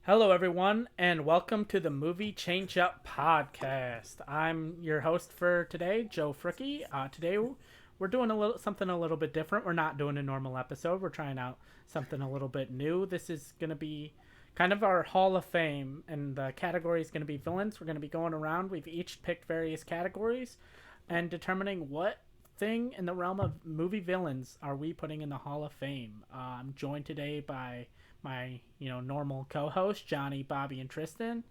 Hello, everyone, and welcome to the Movie Change Up podcast. I'm your host for today, Joe Fricke. Today, we're doing something a little bit different. We're not doing a normal episode. We're trying out something a little bit new. This is going to be kind of our Hall of Fame, and the category is going to be villains. We're going to be going around. We've each picked various categories and determining what thing in the realm of movie villains are we putting in the Hall of Fame. I'm joined today by my normal co-host Johnny, Bobby, and Tristan.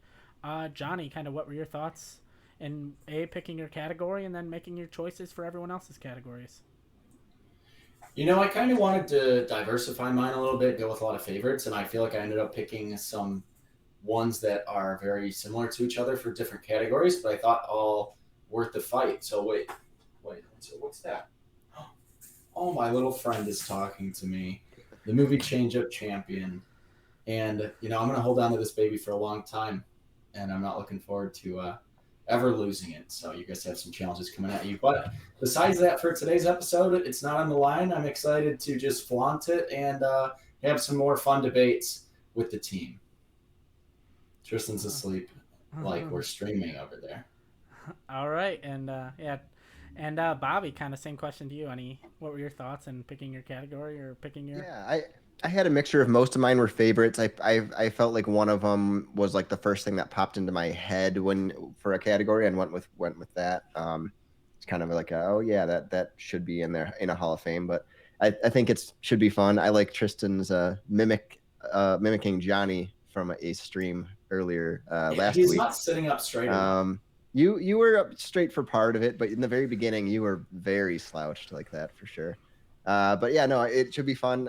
Johnny, kind of what were your thoughts in picking your category and then making your choices for everyone else's categories? I kind of wanted to diversify mine a little bit, go with a lot of favorites, and I feel like I ended up picking some ones that are very similar to each other for different categories, but I thought all worth the fight. So wait, so what's that? Oh, my little friend is talking to me, the movie Change Up Champion, and I'm gonna hold on to this baby for a long time, and I'm not looking forward to ever losing it. So you guys have some challenges coming at you. But besides that, for today's episode, it's not on the line. I'm excited to just flaunt it and have some more fun debates with the team. Tristan's asleep, like we're streaming over there. All right, and Bobby, kind of same question to you. What were your thoughts in picking your category or picking your? I had a mixture of most of mine were favorites. I felt like one of them was like the first thing that popped into my head when for a category and went with that. It's kind of like oh yeah, that should be in there in a Hall of Fame. But I think it should be fun. I like Tristan's mimicking Johnny from a stream earlier last He's week. not sitting up straight enough. You were up straight for part of it, but in the very beginning you were very slouched like that for sure. But yeah, no, it should be fun.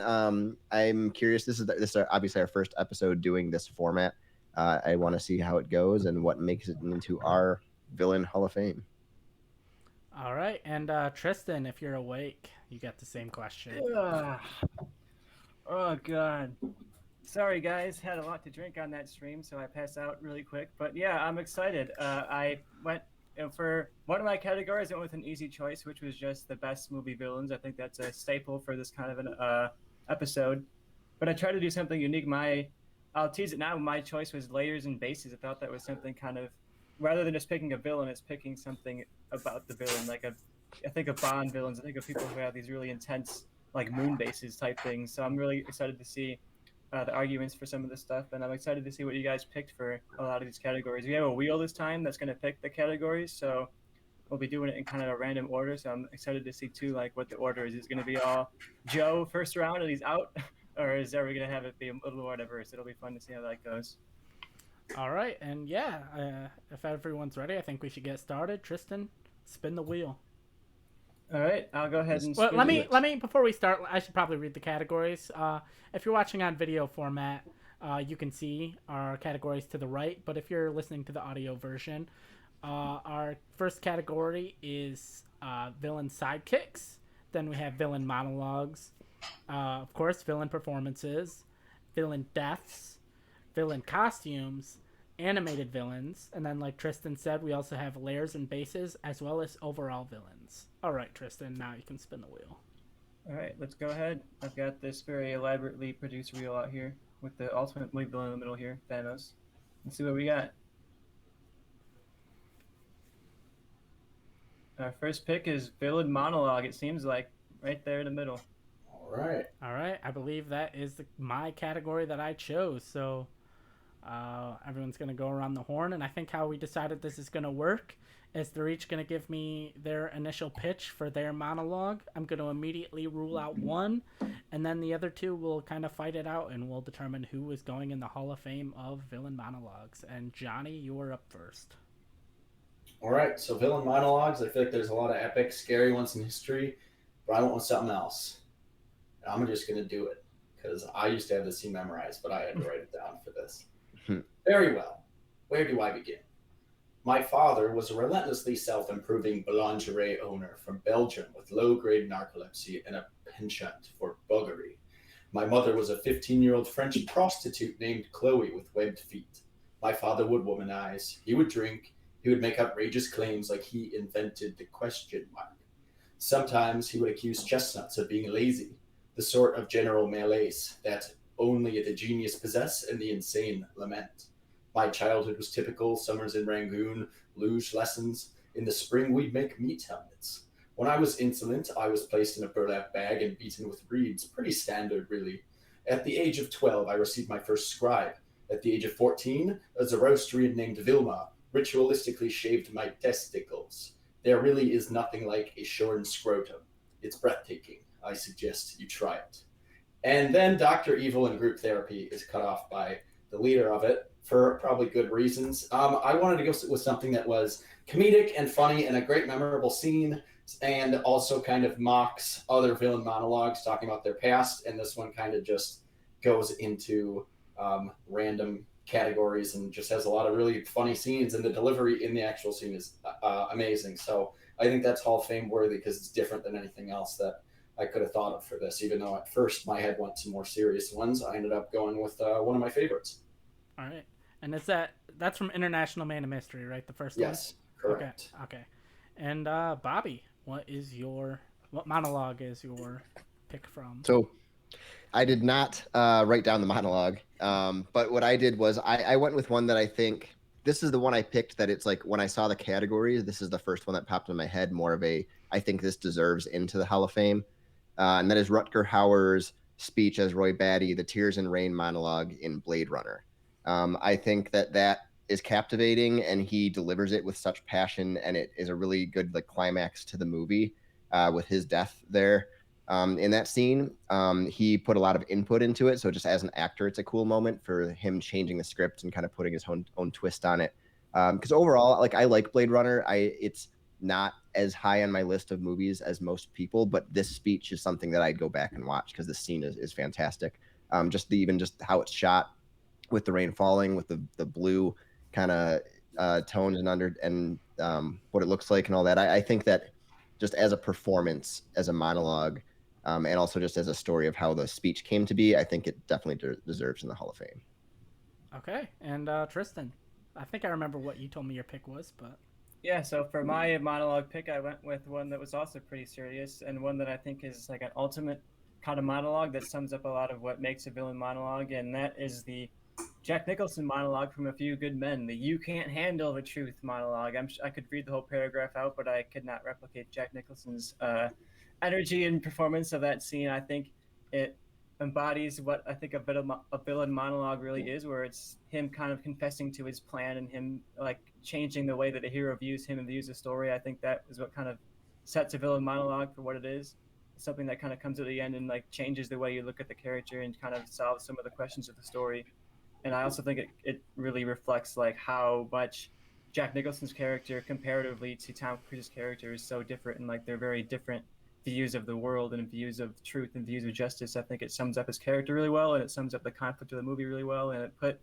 I'm curious. This is obviously our first episode doing this format. I want to see how it goes and what makes it into our villain Hall of Fame. All right, and Tristan, if you're awake, you got the same question. Ugh. Oh god. Sorry guys, had a lot to drink on that stream, so I passed out really quick. But yeah, I'm excited. I went for one of my categories. I went with an easy choice, which was just the best movie villains. I think that's a staple for this kind of an episode. But I tried to do something unique. I'll tease it now. My choice was layers and bases. I thought that was something kind of rather than just picking a villain, it's picking something about the villain. I think of Bond villains. I think of people who have these really intense like moon bases type things. So I'm really excited to see the arguments for some of this stuff, and I'm excited to see what you guys picked for a lot of these categories. We have a wheel this time that's going to pick the categories, so we'll be doing it in kind of a random order. So I'm excited to see too, like what the order is. Is it going to be all Joe first round and he's out, or are we going to have it be a little more diverse? It'll be fun to see how that goes. All right, and if everyone's ready, I think we should get started. Tristan, spin the wheel. All right, I'll go ahead and. Well, let me before we start. I should probably read the categories. If you're watching on video format, you can see our categories to the right. But if you're listening to the audio version, our first category is villain sidekicks. Then we have villain monologues. Of course, villain performances, villain deaths, villain costumes, animated villains, and then like Tristan said, we also have layers and bases as well as overall villains. All right, Tristan, now you can spin the wheel. All right, let's go ahead. I've got this very elaborately produced reel out here with the ultimate villain in the middle here, Thanos. Let's see what we got. Our first pick is villain monologue. It seems like right there in the middle. All right. All right, I believe that is my category that I chose. So everyone's going to go around the horn, and I think how we decided this is going to work is they're each going to give me their initial pitch for their monologue. I'm going to immediately rule out one, and then the other two will kind of fight it out, and we'll determine who is going in the Hall of Fame of villain monologues. And Johnny, you are up first. All right. So villain monologues. I feel like there's a lot of epic, scary ones in history, but I went with something else. I'm just going to do it because I used to have this scene memorized, but I had to write it down for this. Very well. Where do I begin? My father was a relentlessly self-improving boulangerie owner from Belgium with low-grade narcolepsy and a penchant for buggery. My mother was a 15-year-old French prostitute named Chloe with webbed feet. My father would womanize. He would drink. He would make outrageous claims like he invented the question mark. Sometimes he would accuse chestnuts of being lazy, the sort of general malaise that only the genius possess and the insane lament. My childhood was typical, summers in Rangoon, luge lessons. In the spring, we'd make meat helmets. When I was insolent, I was placed in a burlap bag and beaten with reeds. Pretty standard, really. At the age of 12, I received my first scribe. At the age of 14, a Zoroastrian named Vilma ritualistically shaved my testicles. There really is nothing like a shorn scrotum. It's breathtaking. I suggest you try it. And then Dr. Evil in group therapy is cut off by the leader of it for probably good reasons. I wanted to go with something that was comedic and funny and a great memorable scene, and also kind of mocks other villain monologues talking about their past. And this one kind of just goes into random categories and just has a lot of really funny scenes, and the delivery in the actual scene is amazing. So I think that's Hall of Fame worthy because it's different than anything else that I could have thought of for this. Even though at first my head went to more serious ones, I ended up going with one of my favorites. All right. And that's from International Man of Mystery, right? The first Yes, one? correct. Okay. And Bobby, what monologue is your pick from? So I did not write down the monologue, but what I did was I went with one that I think this is the one I picked that it's like when I saw the categories, this is the first one that popped in my head, more of a I think this deserves into the Hall of Fame. And that is Rutger Hauer's speech as Roy Batty, the Tears and Rain monologue in Blade Runner. I think that is captivating, and he delivers it with such passion, and it is a really good like climax to the movie with his death there. In that scene, he put a lot of input into it. So just as an actor, it's a cool moment for him changing the script and kind of putting his own twist on it. Because overall, like I like Blade Runner. It's not as high on my list of movies as most people, but this speech is something that I'd go back and watch because the scene is fantastic. Even just how it's shot with the rain falling, with the blue kind of tones and what it looks like and all that. I think that just as a performance, as a monologue, and also just as a story of how the speech came to be, I think it definitely deserves in the Hall of Fame. Okay. And Tristan, I think I remember what you told me your pick was, but Yeah, so for my monologue pick, I went with one that was also pretty serious and one that I think is like an ultimate kind of monologue that sums up a lot of what makes a villain monologue, and that is the Jack Nicholson monologue from A Few Good Men, the "You can't handle the truth" monologue. I could read the whole paragraph out, but I could not replicate Jack Nicholson's energy and performance of that scene. I think it embodies what I think a villain monologue really is, where it's him kind of confessing to his plan and him like changing the way that the hero views him and views the story. I think that is what kind of sets a villain monologue for what it is. It's something that kind of comes at the end and like changes the way you look at the character and kind of solves some of the questions of the story. And I also think it really reflects like how much Jack Nicholson's character comparatively to Tom Cruise's character is so different, and like they're very different views of the world and views of truth and views of justice. I think it sums up his character really well, and it sums up the conflict of the movie really well, and it put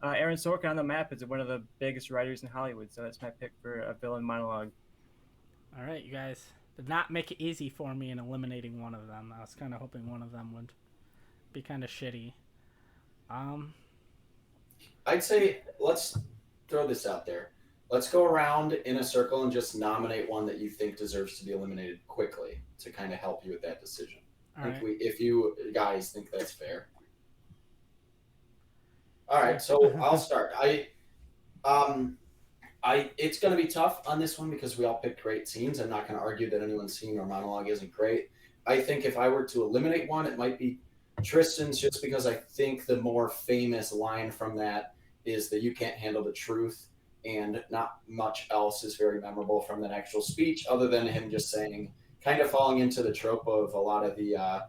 Aaron Sorkin on the map as one of the biggest writers in Hollywood. So that's my pick for a villain monologue. all right, you guys did not make it easy for me in eliminating one of them. I was kind of hoping one of them would be kind of shitty. I'd say let's throw this out there. Let's go around in a circle and just nominate one that you think deserves to be eliminated quickly to kind of help you with that decision. If you guys think that's fair. All right, so I'll start. It's going to be tough on this one because we all picked great scenes. I'm not going to argue that anyone's scene or monologue isn't great. I think if I were to eliminate one, it might be Tristan's, just because I think the more famous line from that is that "You can't handle the truth," and not much else is very memorable from that actual speech other than him just saying, kind of falling into the trope of a lot of the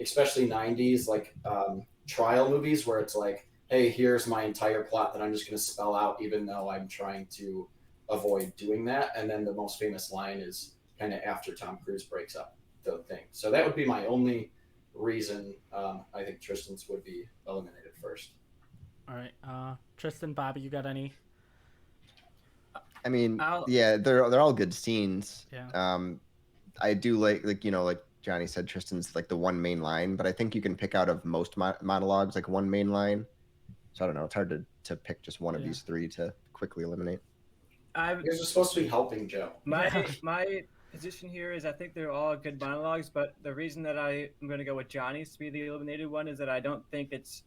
especially 90s like trial movies where it's like, hey, here's my entire plot that I'm just going to spell out even though I'm trying to avoid doing that. And then the most famous line is kind of after Tom Cruise breaks up the thing. So that would be my only reason I think Tristan's would be eliminated first. All right, Tristan, Bobby, you got any? I mean, yeah, they're all good scenes. Yeah. I do like like Johnny said, Tristan's like the one main line, but I think you can pick out of most monologues like one main line. So I don't know. It's hard to pick just one of these three to quickly eliminate. You guys are supposed to be helping Joe. My position here is I think they're all good monologues, but the reason that I am going to go with Johnny's to be the eliminated one is that I don't think that's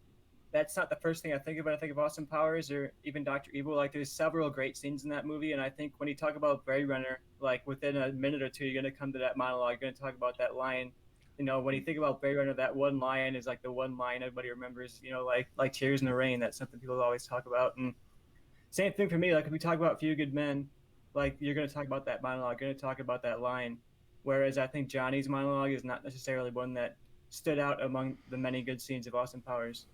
not the first thing I think of when I think of Austin Powers or even Doctor Evil. Like, there's several great scenes in that movie, and I think when you talk about Blade Runner, like within a minute or two, you're going to come to that monologue. You're going to talk about that line. You know, when you think about Blade Runner, that one line is like the one line everybody remembers. You know, like Tears in the Rain. That's something people always talk about. And same thing for me. Like, if we talk about Few Good Men, like, you're going to talk about that monologue. You're going to talk about that line. Whereas I think Johnny's monologue is not necessarily one that stood out among the many good scenes of Austin Powers.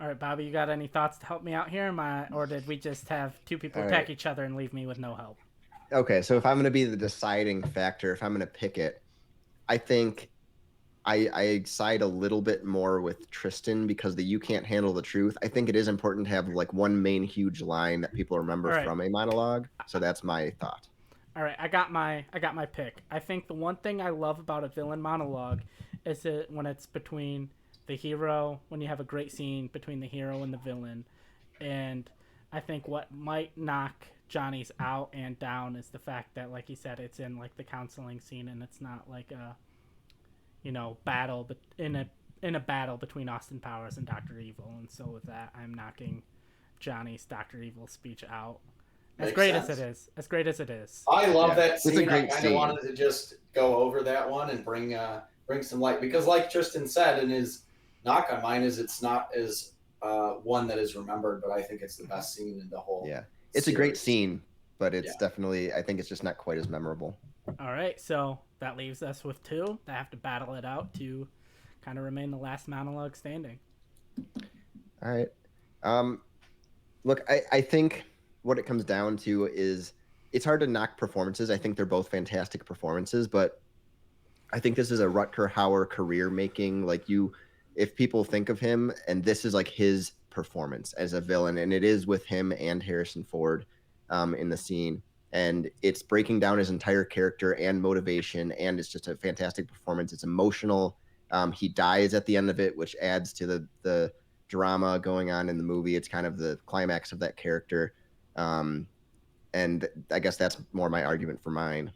All right, Bobby, you got any thoughts to help me out here? Or did we just have two people All attack right. each other and leave me with no help? Okay, so if I'm going to be the deciding factor, if I'm going to pick it, I think I side a little bit more with Tristan because the "you can't handle the truth." I think it is important to have like one main huge line that people remember All right. from a monologue. So that's my thought. All right, I got my pick. I think the one thing I love about a villain monologue is that when it's between the hero, when you have a great scene between the hero and the villain, and I think what might knock Johnny's out and down is the fact that, like you said, it's in like the counseling scene and it's not like a, battle, but in a battle between Austin Powers and Doctor Evil, and so with that, I'm knocking Johnny's Doctor Evil speech out. As great as it is. I love that It's a scene. I great kind of scene. wanted to just go over that one and bring some light because, like Tristan said, in his knock on mine is it's not as one that is remembered, but I think it's the best scene in the whole. Yeah, it's a great scene, but it's definitely, I think it's just not quite as memorable. All right, so that leaves us with two that have to battle it out to kind of remain the last monologue standing. All right. Look, I think what it comes down to is it's hard to knock performances. I think they're both fantastic performances, but I think this is a Rutger Hauer career making, if people think of him and this is like his performance as a villain, and it is with him and Harrison Ford in the scene, and it's breaking down his entire character and motivation, and it's just a fantastic performance. It's emotional. He dies at the end of it, which adds to the drama going on in the movie. It's kind of the climax of that character. And I guess that's more my argument for mine.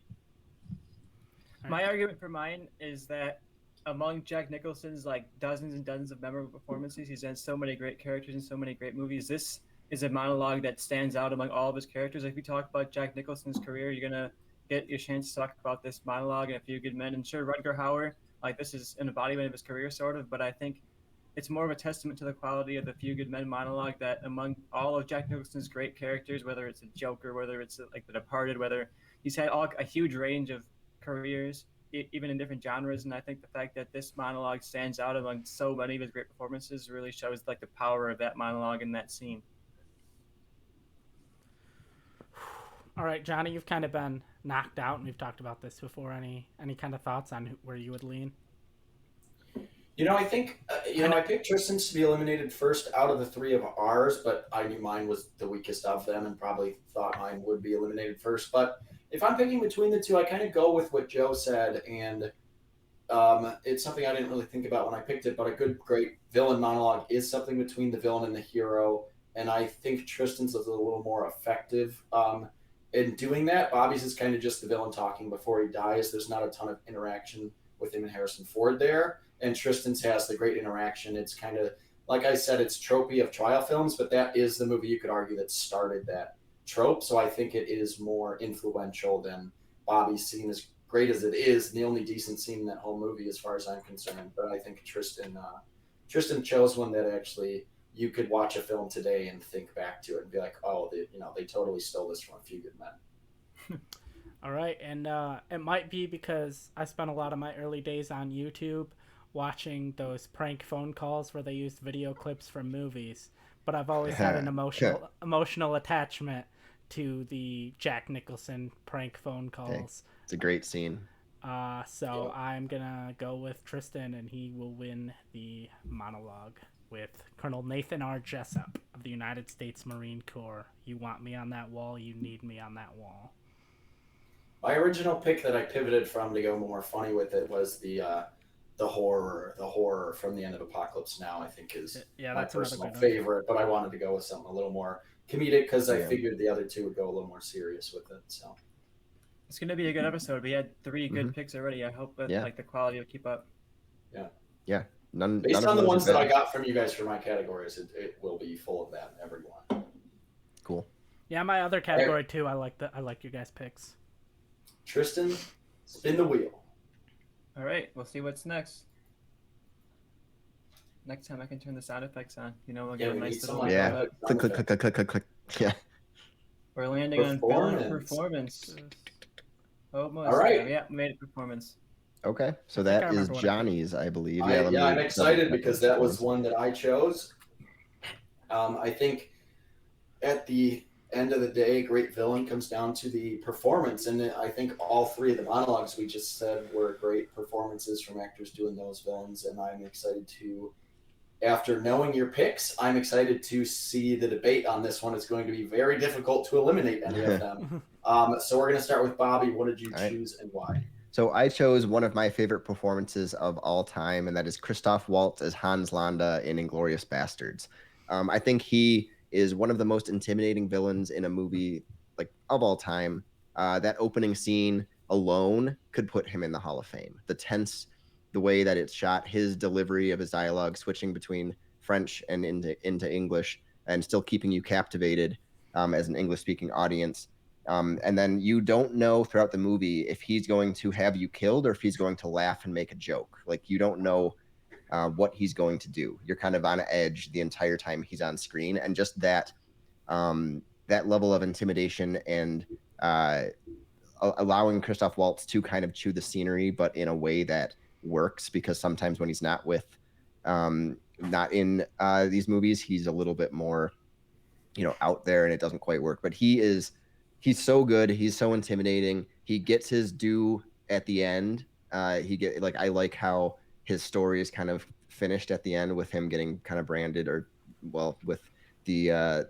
My argument for mine is that among Jack Nicholson's like dozens and dozens of memorable performances, he's done so many great characters in so many great movies. This is a monologue that stands out among all of his characters. Like, if you talk about Jack Nicholson's career, you're gonna get your chance to talk about this monologue and A Few Good Men. And sure, Rutger Hauer, like, this is an embodiment of his career, sort of, but I think it's more of a testament to the quality of the Few Good Men monologue that among all of Jack Nicholson's great characters, whether it's a Joker, whether it's like The Departed, whether he's had a huge range of careers, even in different genres, and I think the fact that this monologue stands out among so many of his great performances really shows like the power of that monologue in that scene. All right, Johnny, you've kind of been knocked out, and we've talked about this before. Any kind of thoughts on where you would lean? I think I picked Tristan's to be eliminated first out of the three of ours, but I knew mine was the weakest of them, and probably thought mine would be eliminated first. But if I'm picking between the two, I kind of go with what Joe said, and it's something I didn't really think about when I picked it. But a great villain monologue is something between the villain and the hero, and I think Tristan's is a little more effective in doing that. Bobby's is kind of just the villain talking before he dies. There's not a ton of interaction with him and Harrison Ford there. And Tristan's has the great interaction. It's kind of, like I said, it's tropey of trial films, but that is the movie you could argue that started that trope. So I think it is more influential than Bobby's scene, as great as it is, and the only decent scene in that whole movie as far as I'm concerned. But I think Tristan chose one that actually you could watch a film today and think back to it and be like, oh, they totally stole this from A Few Good Men. All right, and it might be because I spent a lot of my early days on YouTube watching those prank phone calls where they used video clips from movies, but I've always had an emotional attachment to the Jack Nicholson prank phone calls. Okay. It's a great scene. So I'm gonna go with Tristan, and he will win the monologue with Colonel Nathan R. Jessup of the United States Marine Corps. You want me on that wall, you need me on that wall. My original pick that I pivoted from to go more funny with it was the horror from the end of Apocalypse Now. I think is my personal favorite, but I wanted to go with something a little more comedic because I figured the other two would go a little more serious with it. So It's gonna be a good episode. We had 3 good picks already. I hope that Yeah. like the quality will keep up. Yeah. None Based of on the those are ones that I bad. got from you guys for my categories, it will be full of that, everyone. Cool. Yeah, my other category too. I like you guys' picks. Tristan, spin the wheel. All right, we'll see what's next. Next time I can turn the sound effects on. We'll get a We nice need little some Yeah. moment. Click, click, click, click, click, click, click. Yeah. We're landing on villain performance. Almost. All right. Yeah, made it performance. Okay. So I think I that is remember what I picked. Johnny's, I believe. I'm excited because that was one that I chose. I think at the end of the day, great villain comes down to the performance. And I think all 3 of the monologues we just said were great performances from actors doing those villains. And I'm excited to, after knowing your picks, I'm excited to see the debate on this one. It's going to be very difficult to eliminate any of them. So we're going to start with Bobby. What did you choose and why? So I chose one of my favorite performances of all time, and that is Christoph Waltz as Hans Landa in Inglourious Bastards. I think he is one of the most intimidating villains in a movie like of all time. That opening scene alone could put him in the Hall of Fame. The tense, the way that it's shot, his delivery of his dialogue, switching between French and into English, and still keeping you captivated as an English-speaking audience. And then you don't know throughout the movie if he's going to have you killed or if he's going to laugh and make a joke. Like, you don't know what he's going to do. You're kind of on edge the entire time he's on screen, and just that level of intimidation and allowing Christoph Waltz to kind of chew the scenery, but in a way that works, because sometimes when he's not not in these movies, he's a little bit more out there and it doesn't quite work. But he's so good. He's so intimidating. He gets his due at the end. I like how his story is kind of finished at the end with him getting kind of branded, or with the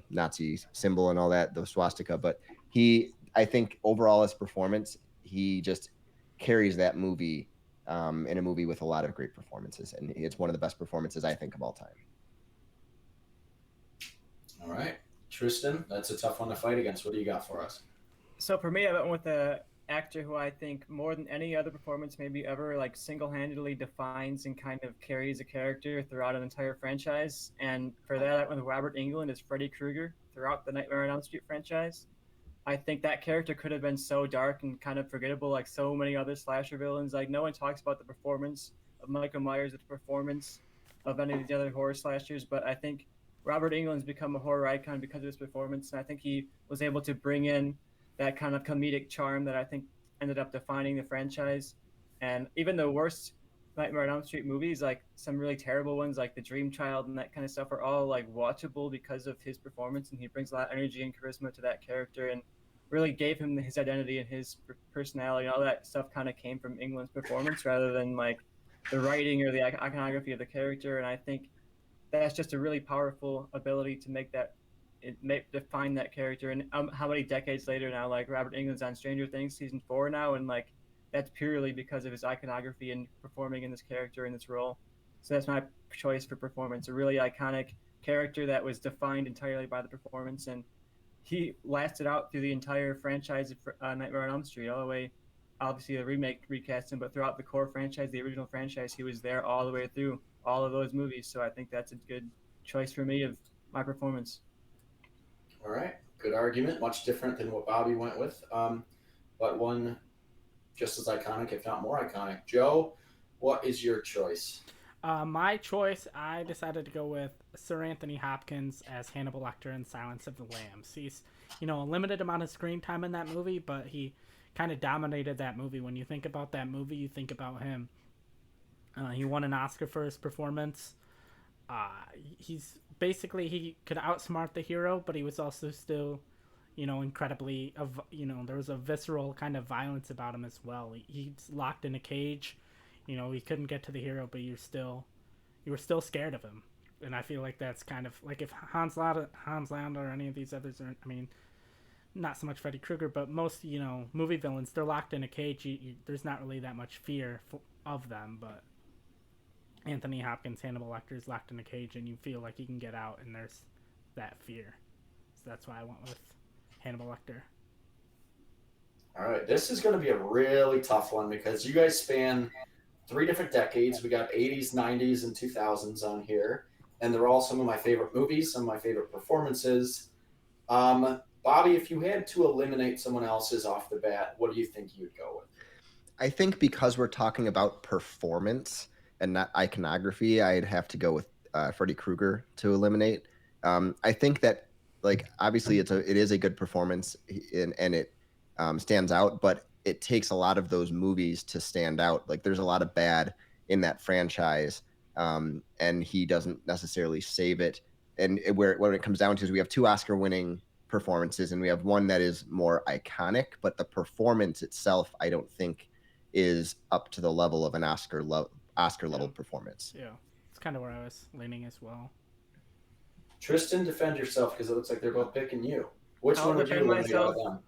Nazi symbol and all that, the swastika. But I think overall his performance, he just carries that movie in a movie with a lot of great performances, and it's one of the best performances I think of all time. All right, Tristan, that's a tough one to fight against. What do you got for us? So for me, I went with an actor who I think more than any other performance maybe ever, like single-handedly defines and kind of carries a character throughout an entire franchise. And for that, I went with Robert Englund as Freddy Krueger throughout the Nightmare on Elm Street franchise. I think that character could have been so dark and kind of forgettable, like so many other slasher villains. Like, no one talks about the performance of Michael Myers, the performance of any of the other horror slashers, but I think Robert Englund's become a horror icon because of his performance, and I think he was able to bring in that kind of comedic charm that I think ended up defining the franchise. And even the worst Nightmare on Elm Street movies, like some really terrible ones like The Dream Child and that kind of stuff, are all like watchable because of his performance, and he brings a lot of energy and charisma to that character, and really gave him his identity, and his personality and all that stuff kind of came from England's performance rather than like the writing or the iconography of the character. And I think that's just a really powerful ability to define that character. And how many decades later now, like Robert Englund's on Stranger Things season 4 now, and like that's purely because of his iconography and performing in this character in this role. So that's my choice for performance, a really iconic character that was defined entirely by the performance, and he lasted out through the entire franchise of Nightmare on Elm Street, all the way. Obviously, the remake recast him, but throughout the core franchise, the original franchise, he was there all the way through all of those movies. So I think that's a good choice for me of my performance. All right, good argument. Much different than what Bobby went with, but one just as iconic, if not more iconic. Joe, what is your choice? My choice, I decided to go with Sir Anthony Hopkins as Hannibal Lecter in Silence of the Lambs. He's, a limited amount of screen time in that movie, but he kind of dominated that movie. When you think about that movie, you think about him. He won an Oscar for his performance. He's basically, he could outsmart the hero, but he was also still, incredibly, there was a visceral kind of violence about him as well. He's locked in a cage. He couldn't get to the hero, but you were still scared of him. And I feel like that's kind of like if Hans Landa or any of these others are, not so much Freddy Krueger, but most, movie villains, they're locked in a cage. There's not really that much fear of them, but Anthony Hopkins, Hannibal Lecter, is locked in a cage, and you feel like he can get out, and there's that fear. So that's why I went with Hannibal Lecter. All right. This is going to be a really tough one because you guys span 3 different decades. We got 80s, 90s, and 2000s on here, and they're all some of my favorite movies, some of my favorite performances. Bobby, if you had to eliminate someone else's off the bat, what do you think you'd go with? I think because we're talking about performance and not iconography, I'd have to go with Freddy Krueger to eliminate. I think that, like, obviously it is a good performance, and it stands out, but it takes a lot of those movies to stand out. Like, there's a lot of bad in that franchise, and he doesn't necessarily save it. And what it comes down to is we have 2 Oscar-winning performances, and we have one that is more iconic, but the performance itself, I don't think, is up to the level of an Oscar level performance. Yeah, it's kind of where I was leaning as well. Tristan, defend yourself because it looks like they're both picking you. Which one would you eliminate out of them?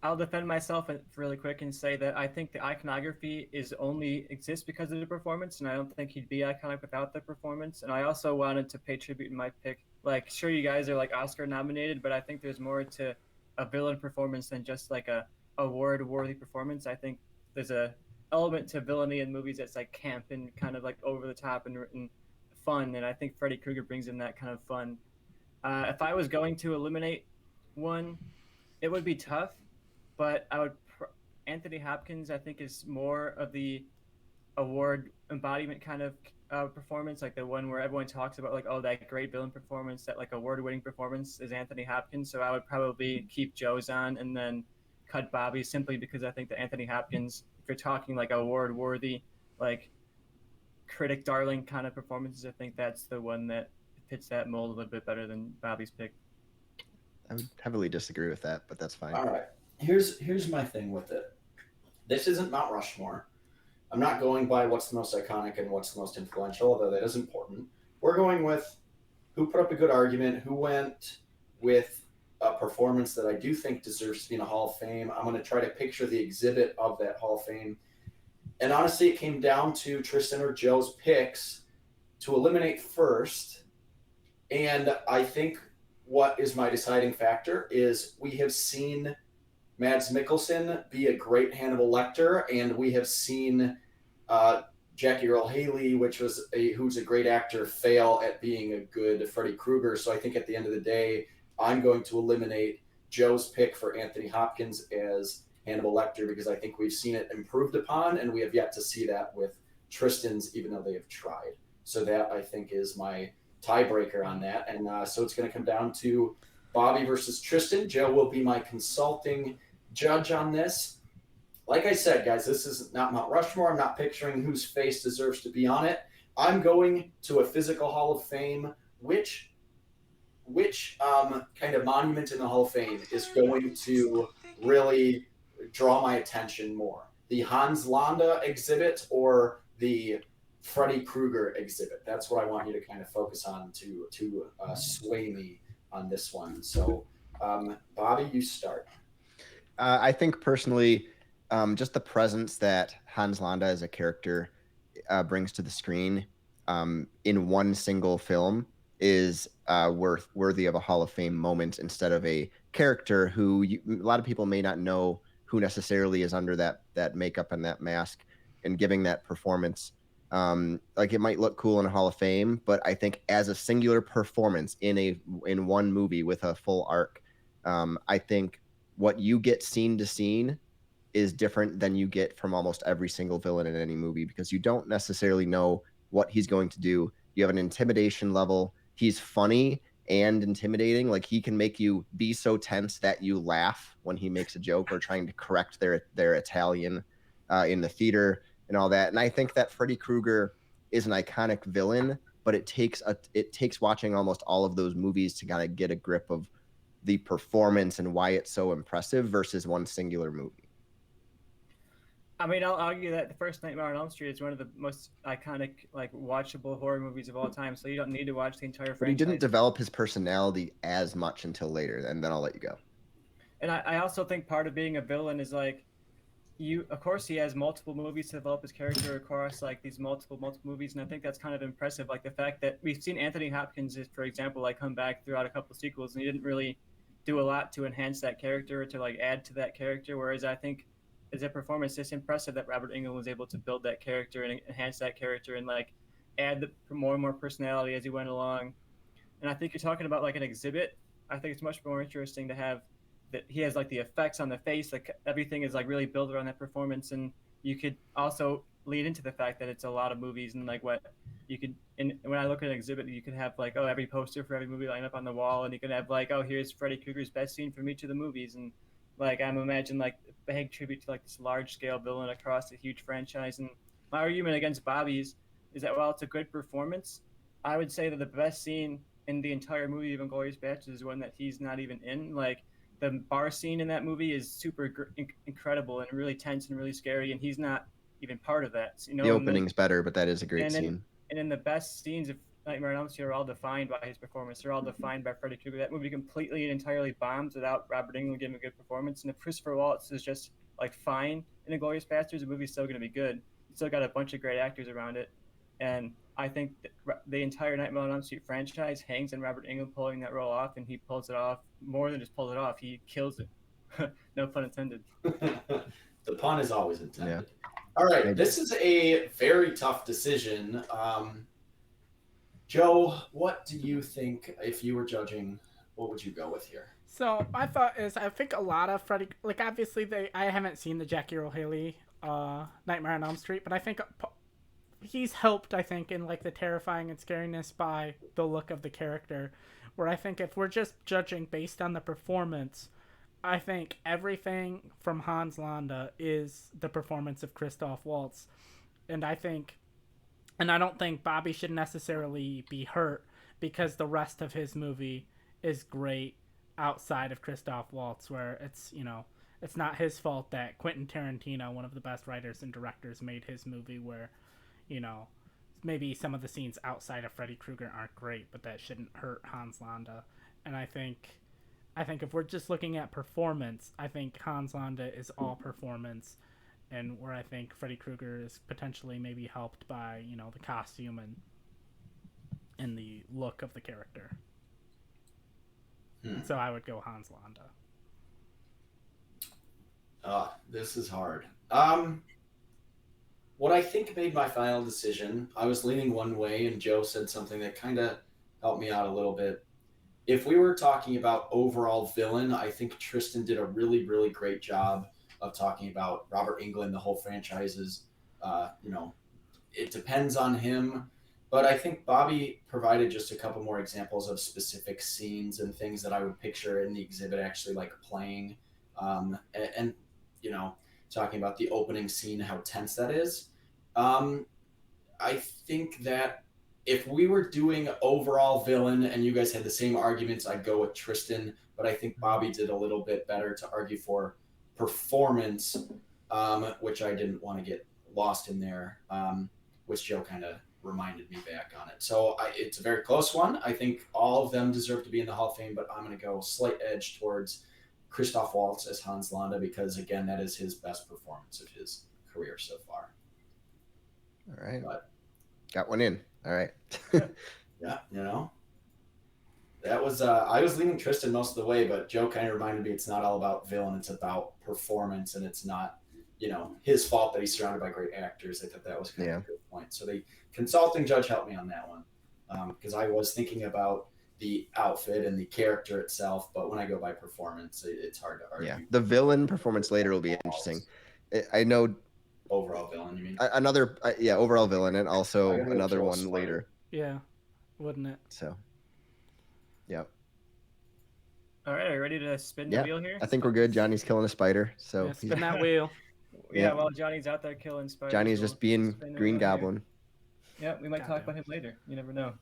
I'll defend myself really quick and say that I think the iconography only exists because of the performance, and I don't think he'd be iconic without the performance. And I also wanted to pay tribute in my pick. Like, sure, you guys are like Oscar nominated, but I think there's more to a villain performance than just like a award-worthy performance. I think there's a element to villainy in movies that's like camp and kind of like over the top and fun, and I think Freddy Krueger brings in that kind of fun. If I was going to eliminate one, it would be tough, but I would. Anthony Hopkins, I think, is more of the award embodiment kind of performance, like the one where everyone talks about, like, oh, that great villain performance, that like award-winning performance is Anthony Hopkins. So I would probably keep Joe's on and then cut Bobby, simply because I think that Anthony Hopkins, if you're talking like award-worthy, like critic darling kind of performances, I think that's the one that fits that mold a little bit better than Bobby's pick. I would heavily disagree with that, but that's fine. All right. Here's my thing with it. This isn't Mount Rushmore. I'm not going by what's the most iconic and what's the most influential, although that is important. We're going with who put up a good argument, who went with a performance that I do think deserves to be in a Hall of Fame. I'm going to try to picture the exhibit of that Hall of Fame. And honestly, it came down to Tristan or Joe's picks to eliminate first. And I think what is my deciding factor is we have seen Mads Mikkelsen be a great Hannibal Lecter, and we have seen Jackie Earle Haley, who's a great actor, fail at being a good Freddy Krueger. So I think at the end of the day, I'm going to eliminate Joe's pick for Anthony Hopkins as Hannibal Lecter, because I think we've seen it improved upon, and we have yet to see that with Tristan's, even though they have tried. So that, I think, is my tiebreaker on that. And so it's going to come down to Bobby versus Tristan. Joe will be my consulting judge on this. Like I said, guys, this is not Mount Rushmore. I'm not picturing whose face deserves to be on it. I'm going to a physical Hall of Fame. Which kind of monument in the Hall of Fame is going to really draw my attention more? The Hans Landa exhibit or the Freddy Krueger exhibit? That's what I want you to kind of focus on to sway me on this one. So, Bobby, you start. I think personally, just the presence that Hans Landa as a character brings to the screen in one single film is worthy of a Hall of Fame moment, instead of a character who a lot of people may not know who necessarily is under that makeup and that mask, and giving that performance. Like, it might look cool in a Hall of Fame, but I think as a singular performance in one movie with a full arc, I think what you get scene to scene is different than you get from almost every single villain in any movie, because you don't necessarily know what he's going to do. You have an intimidation level. He's funny and intimidating. Like, he can make you be so tense that you laugh when he makes a joke or trying to correct their Italian in the theater and all that. And I think that Freddy Krueger is an iconic villain, but it takes watching almost all of those movies to kind of get a grip of the performance and why it's so impressive versus one singular movie. I mean, I'll argue that the first Nightmare on Elm Street is one of the most iconic, like, watchable horror movies of all time. So you don't need to watch the entire franchise. But he didn't develop his personality as much until later, and then I'll let you go. And I also think part of being a villain is, like, of course, he has multiple movies to develop his character across, like, these multiple movies, and I think that's kind of impressive. Like, the fact that we've seen Anthony Hopkins, for example, like, come back throughout a couple of sequels, and he didn't really do a lot to enhance that character, to, like, add to that character. Whereas I think as a performance, it's impressive that Robert Englund was able to build that character and enhance that character and like add more and more personality as he went along. And I think you're talking about like an exhibit. I think it's much more interesting to have that he has like the effects on the face, like everything is like really built around that performance, and you could also lead into the fact that it's a lot of movies and like what you could. And when I look at an exhibit, you could have like every poster for every movie lined up on the wall, and you can have like here's Freddy Krueger's best scene from each of the movies, and like I'm imagine like a big tribute to like this large scale villain across a huge franchise. And my argument against Bobby's is that while it's a good performance, I would say that the best scene in the entire movie of Inglourious Basterds is one that he's not even in. Like the bar scene in that movie is super incredible and really tense and really scary, and he's not even part of that. The opening's better, but that is a great scene. And in the best scenes of Nightmare on Elm Street are all defined by his performance. They're all defined by Freddy Krueger. That movie completely and entirely bombs without Robert Englund giving a good performance. And if Christopher Waltz is just like fine in Inglourious Basterds, the movie's still going to be good. It's still got a bunch of great actors around it, and I think the entire Nightmare on Elm Street franchise hangs on Robert Englund pulling that role off, and he pulls it off more than just pulls it off. He kills it. No pun intended. The pun is always intended. Yeah. All right, this is a very tough decision. Joe, what do you think if you were judging? What would you go with here? So my thought is, I think a lot of Freddy, like obviously I haven't seen the Jackie Earle Haley Nightmare on Elm Street, but I think he's helped, I think, in like the terrifying and scariness by the look of the character, where I think if we're just judging based on the performance, I think everything from Hans Landa is the performance of Christoph Waltz. And I don't think Bobby should necessarily be hurt because the rest of his movie is great outside of Christoph Waltz, where it's not his fault that Quentin Tarantino, one of the best writers and directors, made his movie where, maybe some of the scenes outside of Freddy Krueger aren't great, but that shouldn't hurt Hans Landa. And I think if we're just looking at performance, I think Hans Landa is all performance, and where I think Freddy Krueger is potentially maybe helped by, the costume and the look of the character. So I would go Hans Landa. This is hard. What I think made my final decision, I was leaning one way, and Joe said something that kind of helped me out a little bit. If we were talking about overall villain, I think Tristan did a really, really great job of talking about Robert Englund, the whole franchises. It depends on him. But I think Bobby provided just a couple more examples of specific scenes and things that I would picture in the exhibit actually like playing. And talking about the opening scene, how tense that is. I think that if we were doing overall villain and you guys had the same arguments, I'd go with Tristan. But I think Bobby did a little bit better to argue for performance, which I didn't want to get lost in there, which Joe kind of reminded me back on it. So it's a very close one. I think all of them deserve to be in the Hall of Fame, but I'm going to go slight edge towards Christoph Waltz as Hans Landa because, again, that is his best performance of his career so far. All right. Got one in. All right. Yeah, that was I was leaning Tristan most of the way, but Joe kind of reminded me it's not all about villain, it's about performance, and it's not his fault that he's surrounded by great actors. I thought that was kind of a good point. So the consulting judge helped me on that one because I was thinking about the outfit and the character itself, but when I go by performance, it's hard to argue. Yeah, the villain performance later will be interesting. I know. Overall villain, you mean? Overall villain, and also another one later. Yeah, wouldn't it? So, yeah. All right, are you ready to spin the wheel here? I think we're good. Johnny's killing a spider, so spin that wheel. Yeah, while Johnny's out there killing spiders. Johnny's just being Green Goblin. Yeah, we might talk about him later. You never know.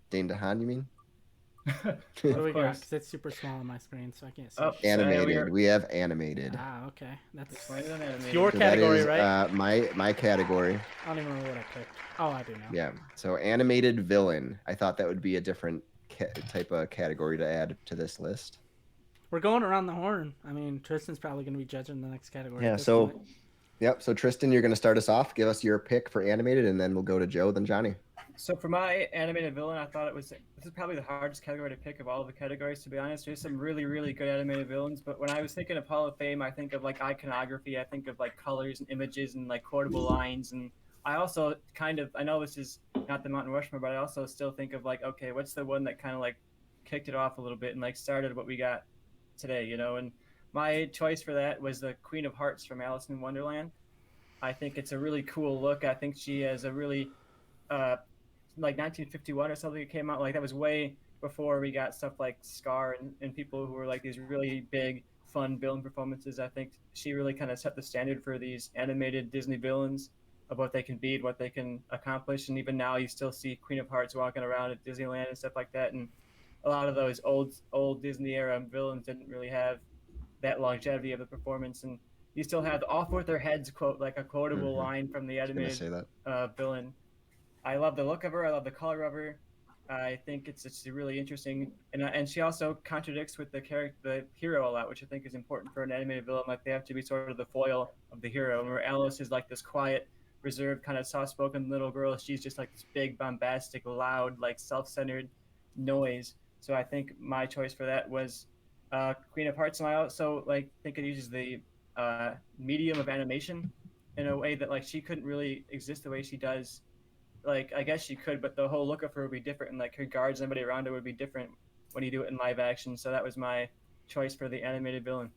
Dane DeHaan, you mean? What do we got? Because it's super small on my screen, so I can't see. Animated. We have animated. Okay. That's your category, right? My category. I don't even remember what I picked. Oh, I do now. Yeah. So animated villain. I thought that would be a different type of category to add to this list. We're going around the horn. I mean, Tristan's probably going to be judging the next category. Yeah. So, So Tristan, you're going to start us off. Give us your pick for animated, and then we'll go to Joe, then Johnny. So for my animated villain, I thought this is probably the hardest category to pick of all the categories. To be honest, there's some really really good animated villains, but when I was thinking of Hall of Fame, I think of like iconography, I think of like colors and images and like quotable lines, and I also kind of I know this is not the Mountain Rushmore, but I also still think of like okay, what's the one that kind of like kicked it off a little bit and like started what we got today, you know? And my choice for that was the Queen of Hearts from Alice in Wonderland. I think it's a really cool look. I think she has a really uh, like 1951 or something. It came out like that was way before we got stuff like Scar and people who were like these really big, fun villain performances. I think she really kind of set the standard for these animated Disney villains of what they can be and what they can accomplish. And even now, you still see Queen of Hearts walking around at Disneyland and stuff like that. And a lot of those old Disney era villains didn't really have that longevity of the performance. And you still have off with their heads quote like a quotable Hmm. line from the I was gonna animated say that. villain. I love the look of her. I love the color of her. I think it's really interesting, and she also contradicts with the hero a lot, which I think is important for an animated villain. Like they have to be sort of the foil of the hero. Where Alice is like this quiet, reserved, kind of soft-spoken little girl, she's just like this big, bombastic, loud, like self-centered noise. So I think my choice for that was Queen of Hearts, and I also like think it uses the medium of animation in a way that like she couldn't really exist the way she does. Like I guess she could, but the whole look of her would be different, and like her guards and everybody around her would be different when you do it in live action. So that was my choice for the animated villain.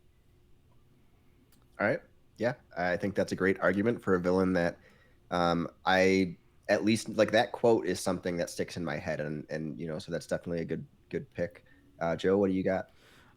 All right. Yeah, I think that's a great argument for a villain that I at least like that quote is something that sticks in my head, and so that's definitely a good pick. Joe, what do you got?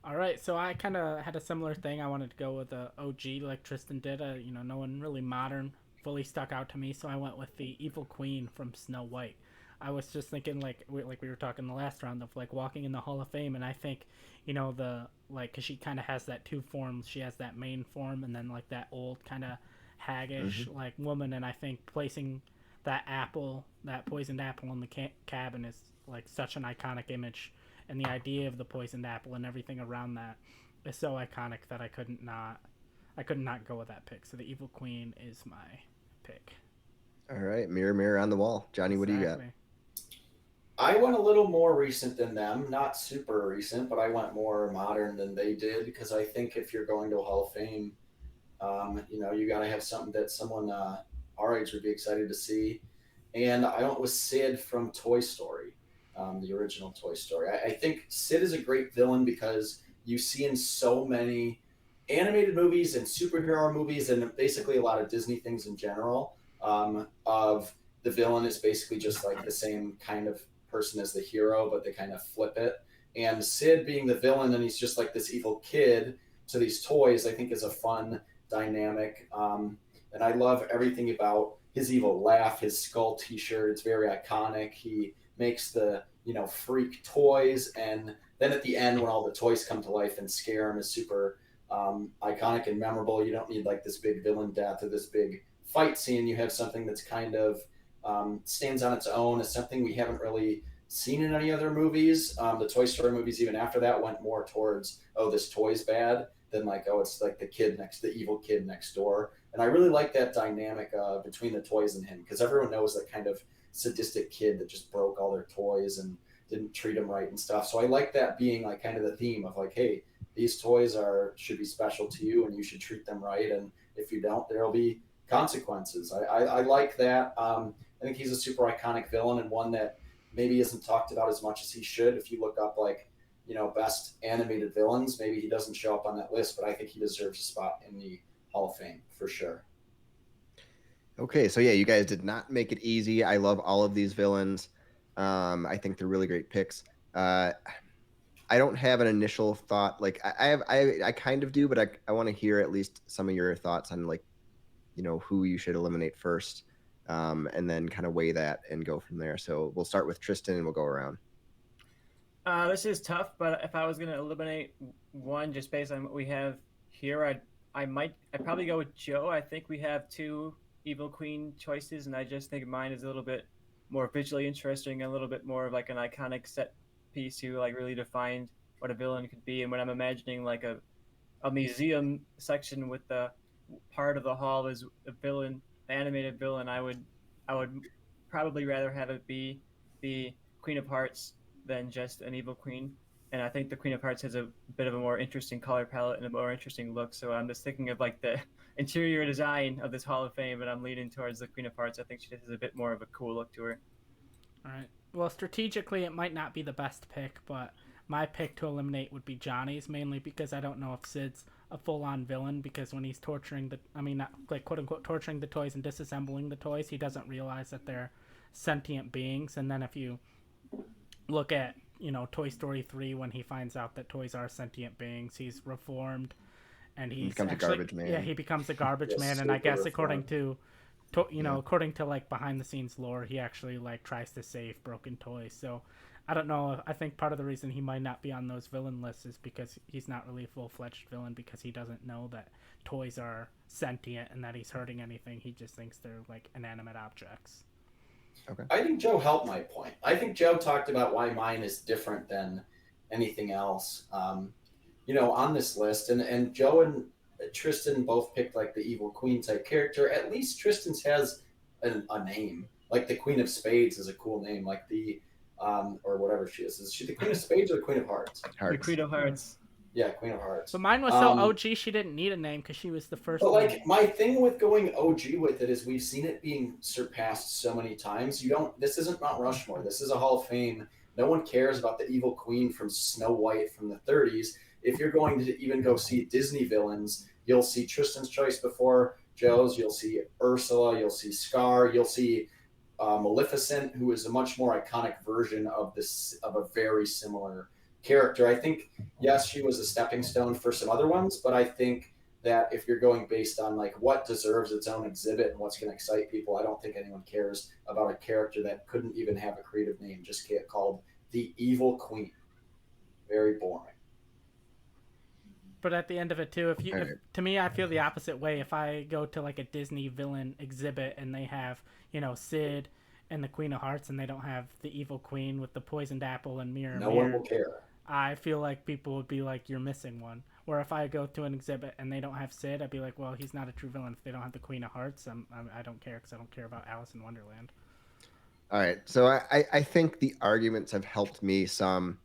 All right, so I kind of had a similar thing. I wanted to go with a OG like Tristan did. No one really modern fully stuck out to me, so I went with the evil queen from Snow White. I was just thinking like we were talking in the last round of like walking in the Hall of Fame, and I think the like because she kind of has that two forms. She has that main form, and then like that old kind of haggish Hmm. like woman. And I think placing that poisoned apple in the cabin is like such an iconic image, and the idea of the poisoned apple and everything around that is so iconic that I could not go with that pick. So the Evil Queen is my pick. All right, mirror, mirror on the wall. Johnny, what do you got? Exactly. I went a little more recent than them, not super recent, but I went more modern than they did because I think if you're going to a Hall of Fame, you got to have something that someone our age would be excited to see. And I went with Sid from Toy Story, the original Toy Story. I think Sid is a great villain because you see in so many animated movies and superhero movies and basically a lot of Disney things in general of the villain is basically just like the same kind of person as the hero, but they kind of flip it. And Sid being the villain, and he's just like this evil kid to these toys, I think is a fun dynamic. And I love everything about his evil laugh, his skull T-shirt. It's very iconic. He makes the freak toys, and then at the end when all the toys come to life and scare him is super iconic and memorable. You don't need like this big villain death or this big fight scene. You have something that's kind of stands on its own as something we haven't really seen in any other movies. The Toy Story movies, even after that, went more towards this toy's bad than like it's like the evil kid next door. And I really like that dynamic between the toys and him because everyone knows that kind of sadistic kid that just broke all their toys and didn't treat them right and stuff. So I like that being like kind of the theme of like, hey, these toys should be special to you and you should treat them right. And if you don't, there'll be consequences. I like that. I think he's a super iconic villain and one that maybe isn't talked about as much as he should. If you look up like best animated villains, maybe he doesn't show up on that list, but I think he deserves a spot in the Hall of Fame for sure. Okay, so yeah, you guys did not make it easy. I love all of these villains. I think they're really great picks. Uh, I don't have an initial thought. Like I kind of do, but I want to hear at least some of your thoughts on like, who you should eliminate first, and then kind of weigh that and go from there. So we'll start with Tristan and we'll go around. This is tough, but if I was going to eliminate one just based on what we have here, I'd probably go with Joe. I think we have two Evil Queen choices, and I just think mine is a little bit more visually interesting, a little bit more of like an iconic set piece who like really defined what a villain could be. And when I'm imagining like a museum section with the part of the hall is a villain, animated villain, I would probably rather have it be the Queen of Hearts than just an evil queen. And I think the Queen of Hearts has a bit of a more interesting color palette and a more interesting look. So I'm just thinking of like the interior design of this Hall of Fame, and I'm leaning towards the Queen of Hearts. I think she just has a bit more of a cool look to her. All right. Well, strategically, it might not be the best pick, but my pick to eliminate would be Johnny's, mainly because I don't know if Sid's a full-on villain. Because when he's torturing not like quote unquote torturing the toys and disassembling the toys, he doesn't realize that they're sentient beings. And then if you look at Toy Story 3, when he finds out that toys are sentient beings, he's reformed, and He he's becomes actually, a garbage man. yeah, he becomes a garbage Yes, man. And I guess super according reformed. to according to like behind the scenes lore, he actually like tries to save broken toys. So I don't know. I think part of the reason he might not be on those villain lists is because he's not really a full-fledged villain, because he doesn't know that toys are sentient and that he's hurting anything. He just thinks they're like inanimate objects. Okay. I think Joe helped my point. I think Joe talked about why mine is different than anything else. On this list, and Joe and Tristan both picked like the evil queen type character. At least Tristan's has a name. Like the Queen of Spades is a cool name. Like the or whatever she is. Is she the Queen of Spades or the Queen of Hearts? The Queen of Hearts. Yeah, Queen of Hearts. But mine was so OG, she didn't need a name because she was the first But one. like my thing with going OG with it is we've seen it being surpassed so many times. This isn't Mount Rushmore. This is a Hall of Fame. No one cares about the evil queen from Snow White from the 30s. If you're going to even go see Disney villains, you'll see Tristan's choice before Joe's. You'll see Ursula. You'll see Scar. You'll see Maleficent, who is a much more iconic version of a very similar character. I think, yes, she was a stepping stone for some other ones, but I think that if you're going based on like what deserves its own exhibit and what's going to excite people, I don't think anyone cares about a character that couldn't even have a creative name, just get called the Evil Queen. Very boring. But at the end of it too, to me, I feel the opposite way. If I go to like a Disney villain exhibit and they have Sid and the Queen of Hearts, and they don't have the evil queen with the poisoned apple and mirror, No one will care. I feel like people would be like, you're missing one. Where if I go to an exhibit and they don't have Sid, I'd be like, well, he's not a true villain. If they don't have the Queen of Hearts, I don't care, because I don't care about Alice in Wonderland. All right. So I think the arguments have helped me some.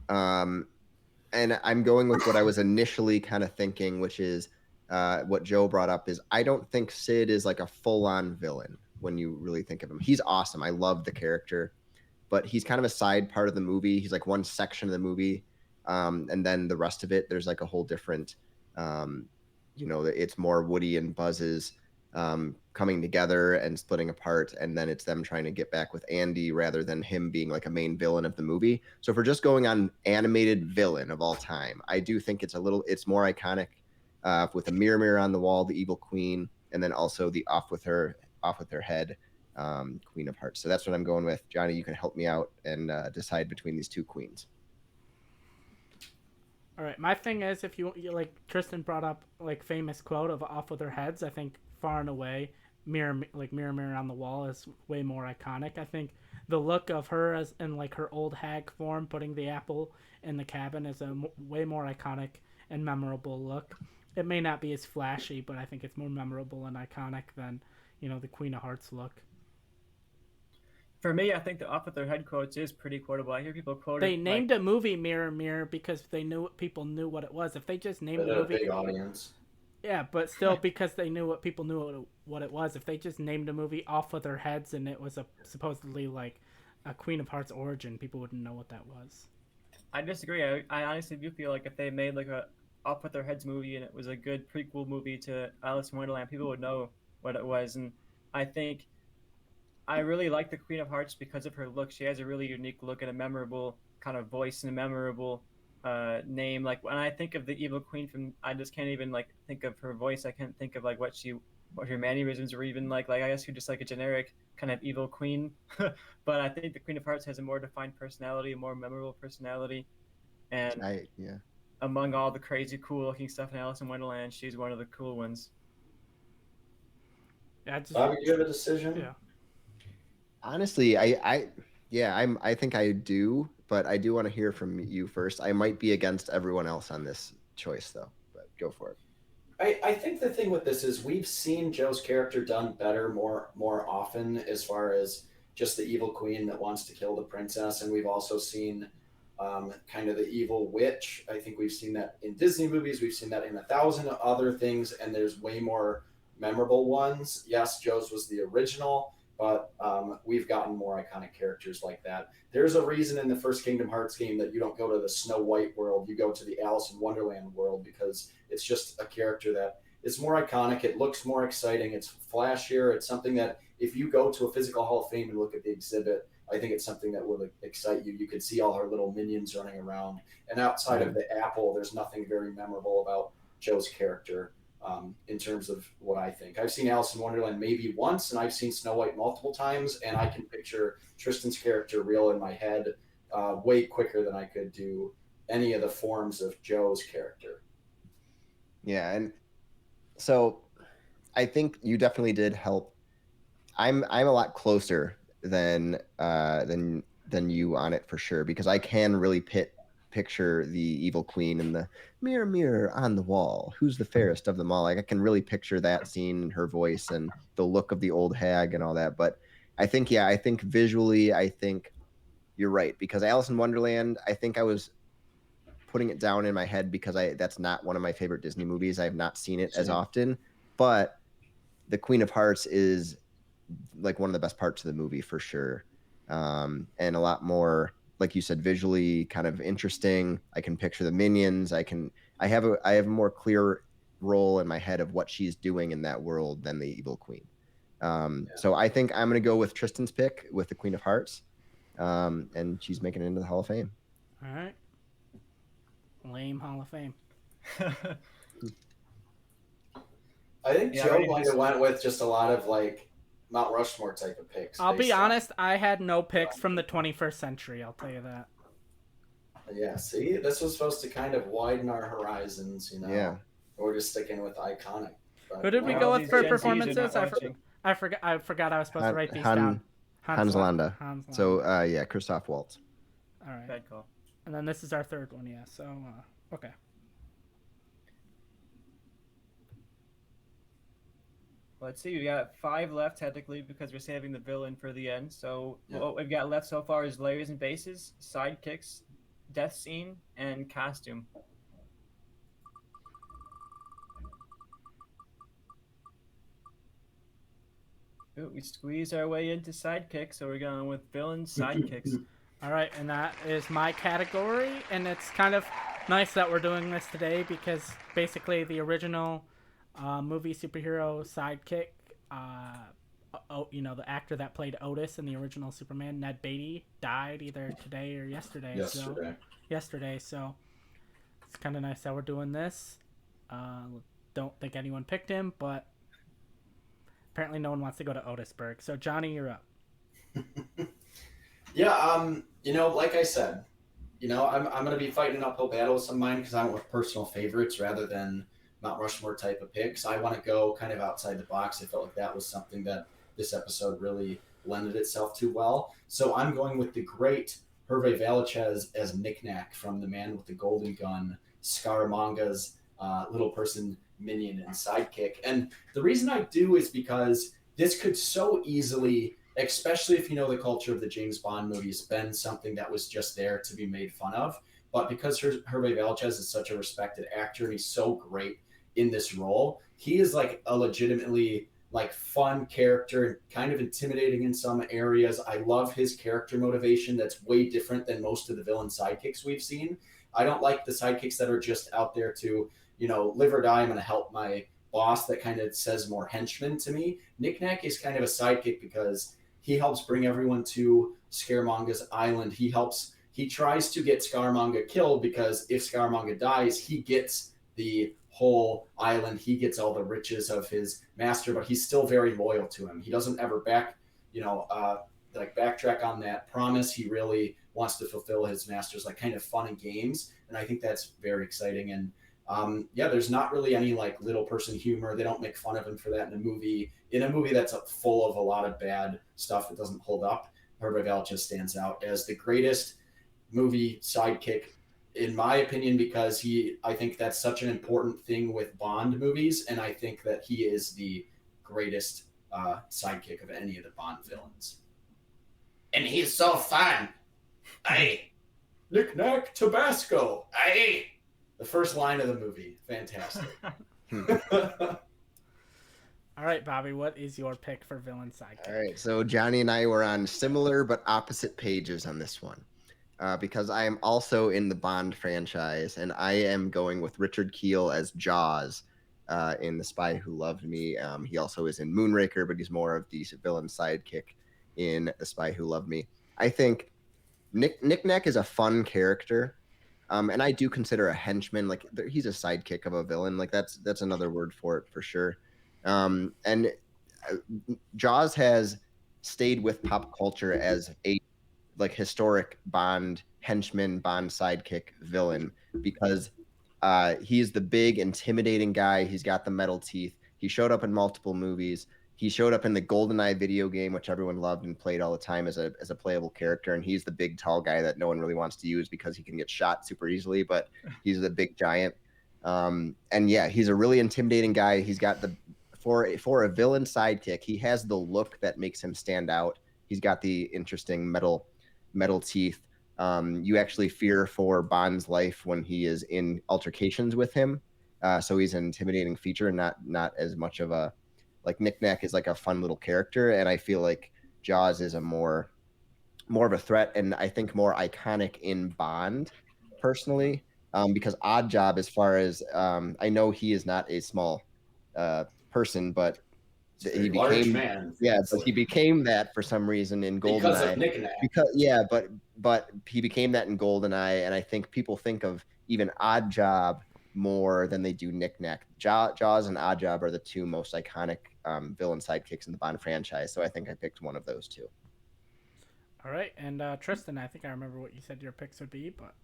And I'm going with what I was initially kind of thinking, which is what Joe brought up, is I don't think Sid is like a full-on villain when you really think of him. He's awesome. I love the character, but he's kind of a side part of the movie. He's like one section of the movie. And then the rest of it, there's like a whole different, it's more Woody and Buzz's coming together and splitting apart, and then it's them trying to get back with Andy rather than him being like a main villain of the movie. So if we're just going on animated villain of all time, I do think it's more iconic with a mirror on the wall, the evil queen, and then also the off with her head Queen of Hearts. So that's what I'm going with. Johnny, you can help me out and decide between these two queens. All right, my thing is, if you like, Tristan brought up like famous quote of off with their heads. I think far and away, mirror on the wall is way more iconic. I think the look of her as in like her old hag form, putting the apple in the cabin, is a way more iconic and memorable look. It may not be as flashy, but I think it's more memorable and iconic than the Queen of Hearts look. For me, I think the off with their head quotes is pretty quotable. I hear people quote They it. named a movie Mirror because they knew people knew what it was. If they just named the movie, a big audience. Yeah, but still, because they knew what people knew what it was. If they just named a movie Off with Their Heads and it was supposedly like a Queen of Hearts origin, people wouldn't know what that was. I disagree. I honestly do feel like if they made like a Off with Their Heads movie and it was a good prequel movie to Alice in Wonderland, people would know what it was. And I think I really like the Queen of Hearts because of her look. She has a really unique look and a memorable kind of voice and a memorable name. Like when I think of the evil queen I just can't even like think of her voice. I can't think of like what her mannerisms were even like. Like I guess you're just like a generic kind of evil queen. But I think the Queen of Hearts has a more defined personality, a more memorable personality. And among all the crazy cool looking stuff in Alice in Wonderland, she's one of the cool ones. Bobby, do you have a decision? Yeah. Honestly, I think I do, but I do want to hear from you first. I might be against everyone else on this choice, though, but go for it. I think the thing with this is we've seen Joe's character done better more often as far as just the evil queen that wants to kill the princess, and we've also seen kind of the evil witch. I think we've seen that in Disney movies. We've seen that in 1,000 other things, and there's way more memorable ones. Yes, Joe's was the original, but we've gotten more iconic characters like that. There's a reason in the first Kingdom Hearts game that you don't go to the Snow White world, you go to the Alice in Wonderland world, because it's just a character that is more iconic. It looks more exciting. It's flashier. It's something that if you go to a physical Hall of Fame and look at the exhibit, I think it's something that would excite you. You could see all her little minions running around. And outside of the apple, there's nothing very memorable about Joe's character in terms of what I think. I've seen Alice in Wonderland maybe once, and I've seen Snow White multiple times, and I can picture Tristan's character real in my head way quicker than I could do any of the forms of Joe's character. Yeah, and so I think you definitely did help. I'm a lot closer than you on it for sure, because I can really picture the evil queen and the mirror, mirror on the wall, who's the fairest of them all. Like I can really picture that scene, her voice and the look of the old hag and all that. But I think visually, I think you're right, because Alice in Wonderland, I think I was putting it down in my head because that's not one of my favorite Disney movies. I have not seen it as often, but the Queen of Hearts is like one of the best parts of the movie for sure. And a lot more, like you said, visually kind of interesting. I can picture the minions. I have a more clear role in my head of what she's doing in that world than the evil queen. So I think I'm going to go with Tristan's pick with the Queen of Hearts. And she's making it into the Hall of Fame. All right. Lame Hall of Fame. I think Joe might have went with just a lot of like Mount Rushmore type of picks. I'll be honest, I had no picks from the 21st century, I'll tell you that. Yeah, see, this was supposed to kind of widen our horizons, you know. Yeah. We're just sticking with iconic. But who did we go with for performances? I forgot I was supposed to write these down. Hans Landa. So Christoph Waltz. All right. Bad call. And then this is our third one, yeah. So okay. Let's see, we got 5 left technically because we're saving the villain for the end. So what we've got left so far is layers and bases, sidekicks, death scene, and costume. Ooh, we squeeze our way into sidekick, so we're going with villain sidekicks. All right, and that is my category, and it's kind of nice that we're doing this today because basically the original movie superhero sidekick, the actor that played Otis in the original Superman, Ned Beatty, died either today or yesterday. Yesterday, so it's kind of nice that we're doing this. Don't think anyone picked him, but apparently no one wants to go to Otisburg. So Johnny, you're up. Yeah, like I said, I'm going to be fighting an uphill battle with some of mine because I went with personal favorites rather than Mount Rushmore type of picks. I want to go kind of outside the box. I felt like that was something that this episode really lended itself to well. So I'm going with the great Hervé Villechaize as Knick-Knack from The Man with the Golden Gun, Scaramanga's little person minion and sidekick. And the reason I do is because this could so easily, especially if you know the culture of the James Bond movies, been something that was just there to be made fun of. But because Hervé Villechaize is such a respected actor and he's so great in this role, he is like a legitimately like fun character and kind of intimidating in some areas. I love his character motivation that's way different than most of the villain sidekicks we've seen. I don't like the sidekicks that are just out there to, live or die, I'm going to help my boss. That kind of says more henchman to me. Knick-Knack is kind of a sidekick because he helps bring everyone to Scaramanga's island. He tries to get Scaramanga killed because if Scaramanga dies, he gets the whole island. He gets all the riches of his master, but he's still very loyal to him. He doesn't ever backtrack on that promise. He really wants to fulfill his master's like kind of fun and games. And I think that's very exciting. And there's not really any like little person humor. They don't make fun of him for that in a movie that's full of a lot of bad stuff that doesn't hold up. Hervé Villechaize stands out as the greatest movie sidekick, in my opinion, because I think that's such an important thing with Bond movies, and I think that he is the greatest sidekick of any of the Bond villains. and he's so fun. Aye. Knick-knack, Tabasco. Aye. The first line of the movie. Fantastic. All right, Bobby, what is your pick for villain sidekick? All right, so Johnny and I were on similar but opposite pages on this one. Because I am also in the Bond franchise, and I am going with Richard Kiel as Jaws in The Spy Who Loved Me. He also is in Moonraker, but he's more of the villain sidekick in The Spy Who Loved Me. I think Knick-Knack is a fun character, and I do consider a henchman. Like, he's a sidekick of a villain. Like, that's another word for it for sure. And Jaws has stayed with pop culture as a historic Bond henchman, Bond sidekick villain, because he's the big intimidating guy. He's got the metal teeth. He showed up in multiple movies. He showed up in the GoldenEye video game, which everyone loved and played all the time as a playable character. And he's the big tall guy that no one really wants to use because he can get shot super easily, but he's the big giant. And yeah, he's a really intimidating guy. He's got for a villain sidekick, he has the look that makes him stand out. He's got the interesting metal teeth. You actually fear for Bond's life when he is in altercations with him. So he's an intimidating feature, not as much of a, like, Knick-Knack is like a fun little character. And I feel like Jaws is a more of a threat, and I think more iconic in Bond personally, because Odd Job, as far as I know, he is not a small person, but he large became man. but he became that for some reason in GoldenEye. Because of Knick-Knack. But he became that in GoldenEye, and I think people think of even Odd Job more than they do Knick-Knack. Jaws and Odd Job are the two most iconic villain sidekicks in the Bond franchise, so I think I picked one of those two. All right, and Tristan, I think I remember what you said your picks would be, but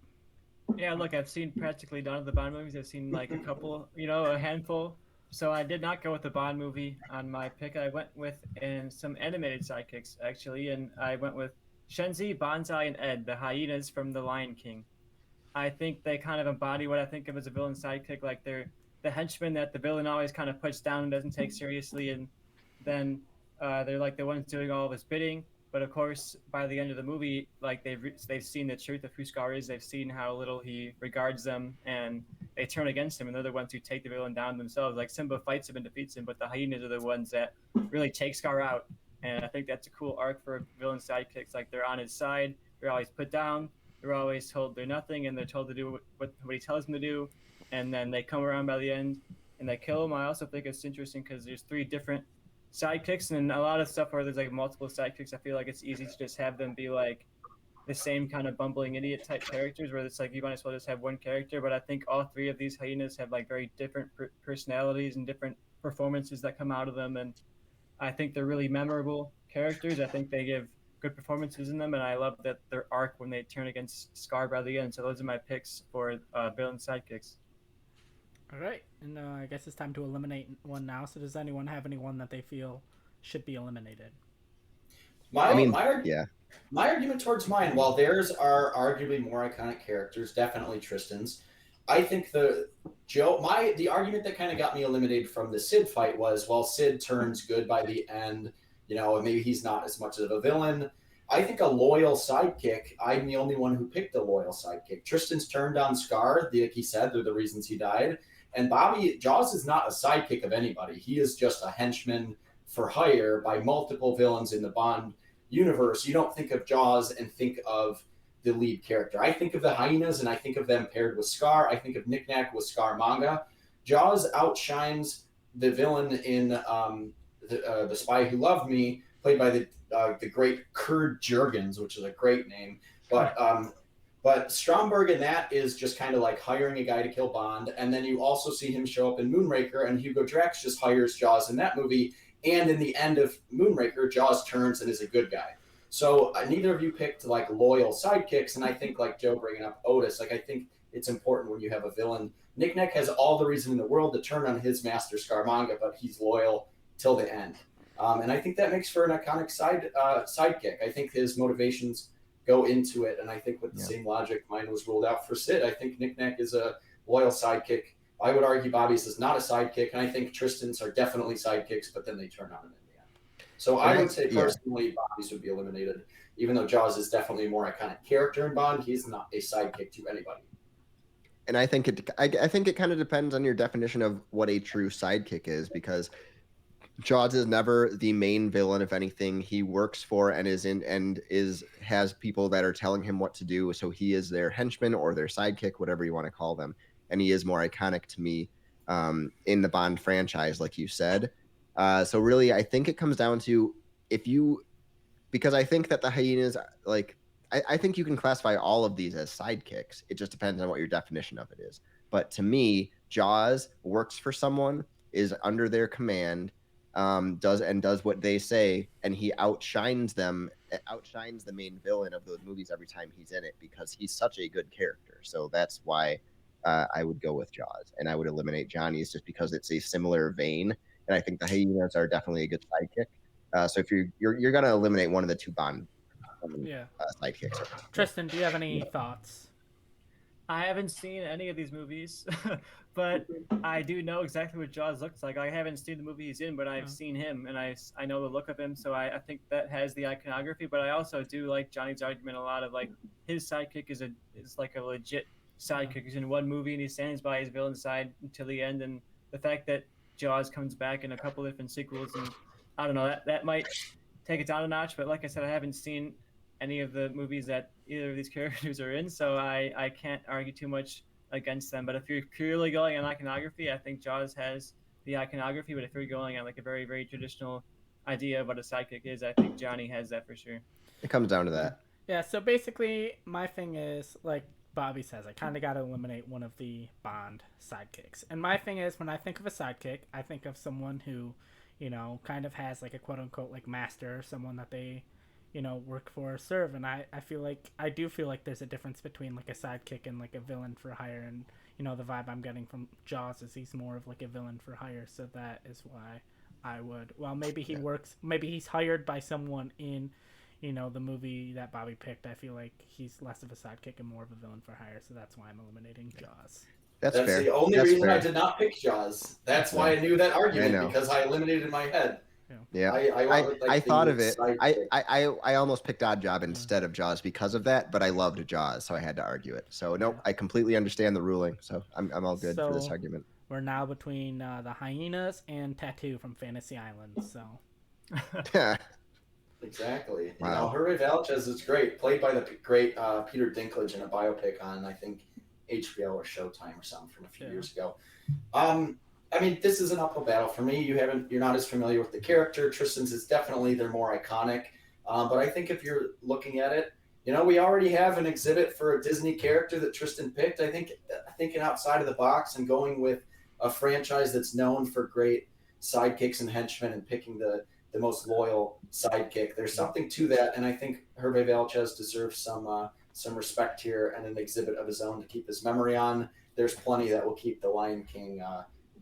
Yeah, look, I've seen practically none of the Bond movies. I've seen like a couple, a handful. So I did not go with the Bond movie on my pick. I went with some animated sidekicks, actually, and I went with Shenzi, Banzai, and Ed, the hyenas from The Lion King. I think they kind of embody what I think of as a villain sidekick. Like, they're the henchmen that the villain always kind of puts down and doesn't take seriously, and then they're like the ones doing all of his bidding. But of course, by the end of the movie, like, they've seen the truth of who Scar is. They've seen how little he regards them, and they turn against him. And they're the ones who take the villain down themselves. Like, Simba fights him and defeats him, but the hyenas are the ones that really take Scar out. And I think that's a cool arc for villain sidekicks. Like, they're on his side. They're always put down. They're always told they're nothing, and they're told to do what he tells them to do. And then they come around by the end, and they kill him. I also think it's interesting because there's 3 different sidekicks, and a lot of stuff where there's like multiple sidekicks, I feel like it's easy to just have them be like the same kind of bumbling idiot type characters, where it's like you might as well just have one character. But I think all 3 of these hyenas have like very different personalities and different performances that come out of them, and I think they're really memorable characters. I think they give good performances in them, and I love that their arc when they turn against Scar by the end. So those are my picks for villain sidekicks. all right, and I guess it's time to eliminate one now. So does anyone have anyone that they feel should be eliminated? My Yeah. argument towards mine, while theirs are arguably more iconic characters, definitely Tristan's, I think the argument that kind of got me eliminated from the Sid fight was, well, Sid turns good by the end, and maybe he's not as much of a villain. I think a loyal sidekick, I'm the only one who picked a loyal sidekick. Tristan's turned on Scar, like he said, they're the reasons he died. And Jaws is not a sidekick of anybody. He is just a henchman for hire by multiple villains in the Bond universe. You don't think of Jaws and think of the lead character. I think of the hyenas, and I think of them paired with Scar. I think of Knick-Knack with Scarmanga. Jaws outshines the villain in the Spy Who Loved Me, played by the great Kurt Jurgens, which is a great name. But Stromberg in that is just kind of like hiring a guy to kill Bond. And then you also see him show up in Moonraker, and Hugo Drax just hires Jaws in that movie. And in the end of Moonraker, Jaws turns and is a good guy. So neither of you picked like loyal sidekicks. And I think, like Joe bringing up Otis, like, I think it's important when you have a villain. Knick-Knack has all the reason in the world to turn on his master Scarmanga, but he's loyal till the end. And I think that makes for an iconic sidekick. I think his motivations go into it. And I think with the same logic, mine was ruled out for Sid. I think Knick-Knack is a loyal sidekick. I would argue Bobby's is not a sidekick. And I think Tristan's are definitely sidekicks, but then they turn on him in the end. So I would say Yeah. personally, Bobby's would be eliminated. Even though Jaws is definitely a more iconic character in Bond, he's not a sidekick to anybody. And I think I think it kind of depends on your definition of what a true sidekick is, because Jaws is never the main villain. If anything, he works for and has people that are telling him what to do. So he is their henchman or their sidekick, whatever you want to call them. And he is more iconic to me in the Bond franchise, like you said. So really, I think it comes down to if you because I think that the hyenas, like, I think you can classify all of these as sidekicks. It just depends on what your definition of it is. But to me, Jaws works for someone, is under their command, does what they say, and he outshines the main villain of those movies every time he's in it because he's such a good character. So that's why I would go with Jaws, and I would eliminate Johnny's just because it's a similar vein, and I think the hyenas are definitely a good sidekick. So if you're gonna eliminate one of the two Bond Yeah. sidekicks. Tristan, do you have any thoughts? I haven't seen any of these movies, but I do know exactly what Jaws looks like. I haven't seen the movie he's in, but I've seen him, and I know the look of him, so I think that has the iconography. But I also do like Johnny's argument a lot of like his sidekick is like a legit sidekick. He's in one movie and he stands by his villain side until the end, and the fact that Jaws comes back in a couple different sequels, and I don't know, that might take it down a notch. But like I said, I haven't seen any of the movies that either of these characters are in, so I can't argue too much against them. But if you're purely going on iconography, I think Jaws has the iconography. But if you're going on like a very, very traditional idea of what a sidekick is, I think Johnny has that for sure. It comes down to that. Yeah, so basically, my thing is, like Bobby says, I kind of got to eliminate one of the Bond sidekicks. And my thing is, when I think of a sidekick, I think of someone who, kind of has like a quote unquote like master, someone that they, work for or serve. And I do feel like there's a difference between like a sidekick and like a villain for hire. And, the vibe I'm getting from Jaws is he's more of like a villain for hire. So that is why I would, well, maybe maybe he's hired by someone in, the movie that Bobby picked. I feel like he's less of a sidekick and more of a villain for hire. So that's why I'm eliminating Jaws. That's fair. The only That's reason fair. I did not pick Jaws. That's why I knew that argument, because I eliminated in my head. Yeah, I thought of it. I almost picked Odd Job instead of Jaws because of that, but I loved Jaws, so I had to argue it. So nope, I completely understand the ruling, so I'm all good for this argument. We're now between the hyenas and Tattoo from Fantasy Island. So exactly. Wow. Hervé Villechaize is great, played by the great Peter Dinklage in a biopic on I think HBO or Showtime or something from a few years ago. I mean, this is an uphill battle for me. You're not as familiar with the character. Tristan's is definitely they're more iconic. But I think if you're looking at it, we already have an exhibit for a Disney character that Tristan picked. I think thinking outside of the box and going with a franchise that's known for great sidekicks and henchmen and picking the most loyal sidekick, there's something to that. And I think Hervé Villechaize deserves some respect here and an exhibit of his own to keep his memory on. There's plenty that will keep The Lion King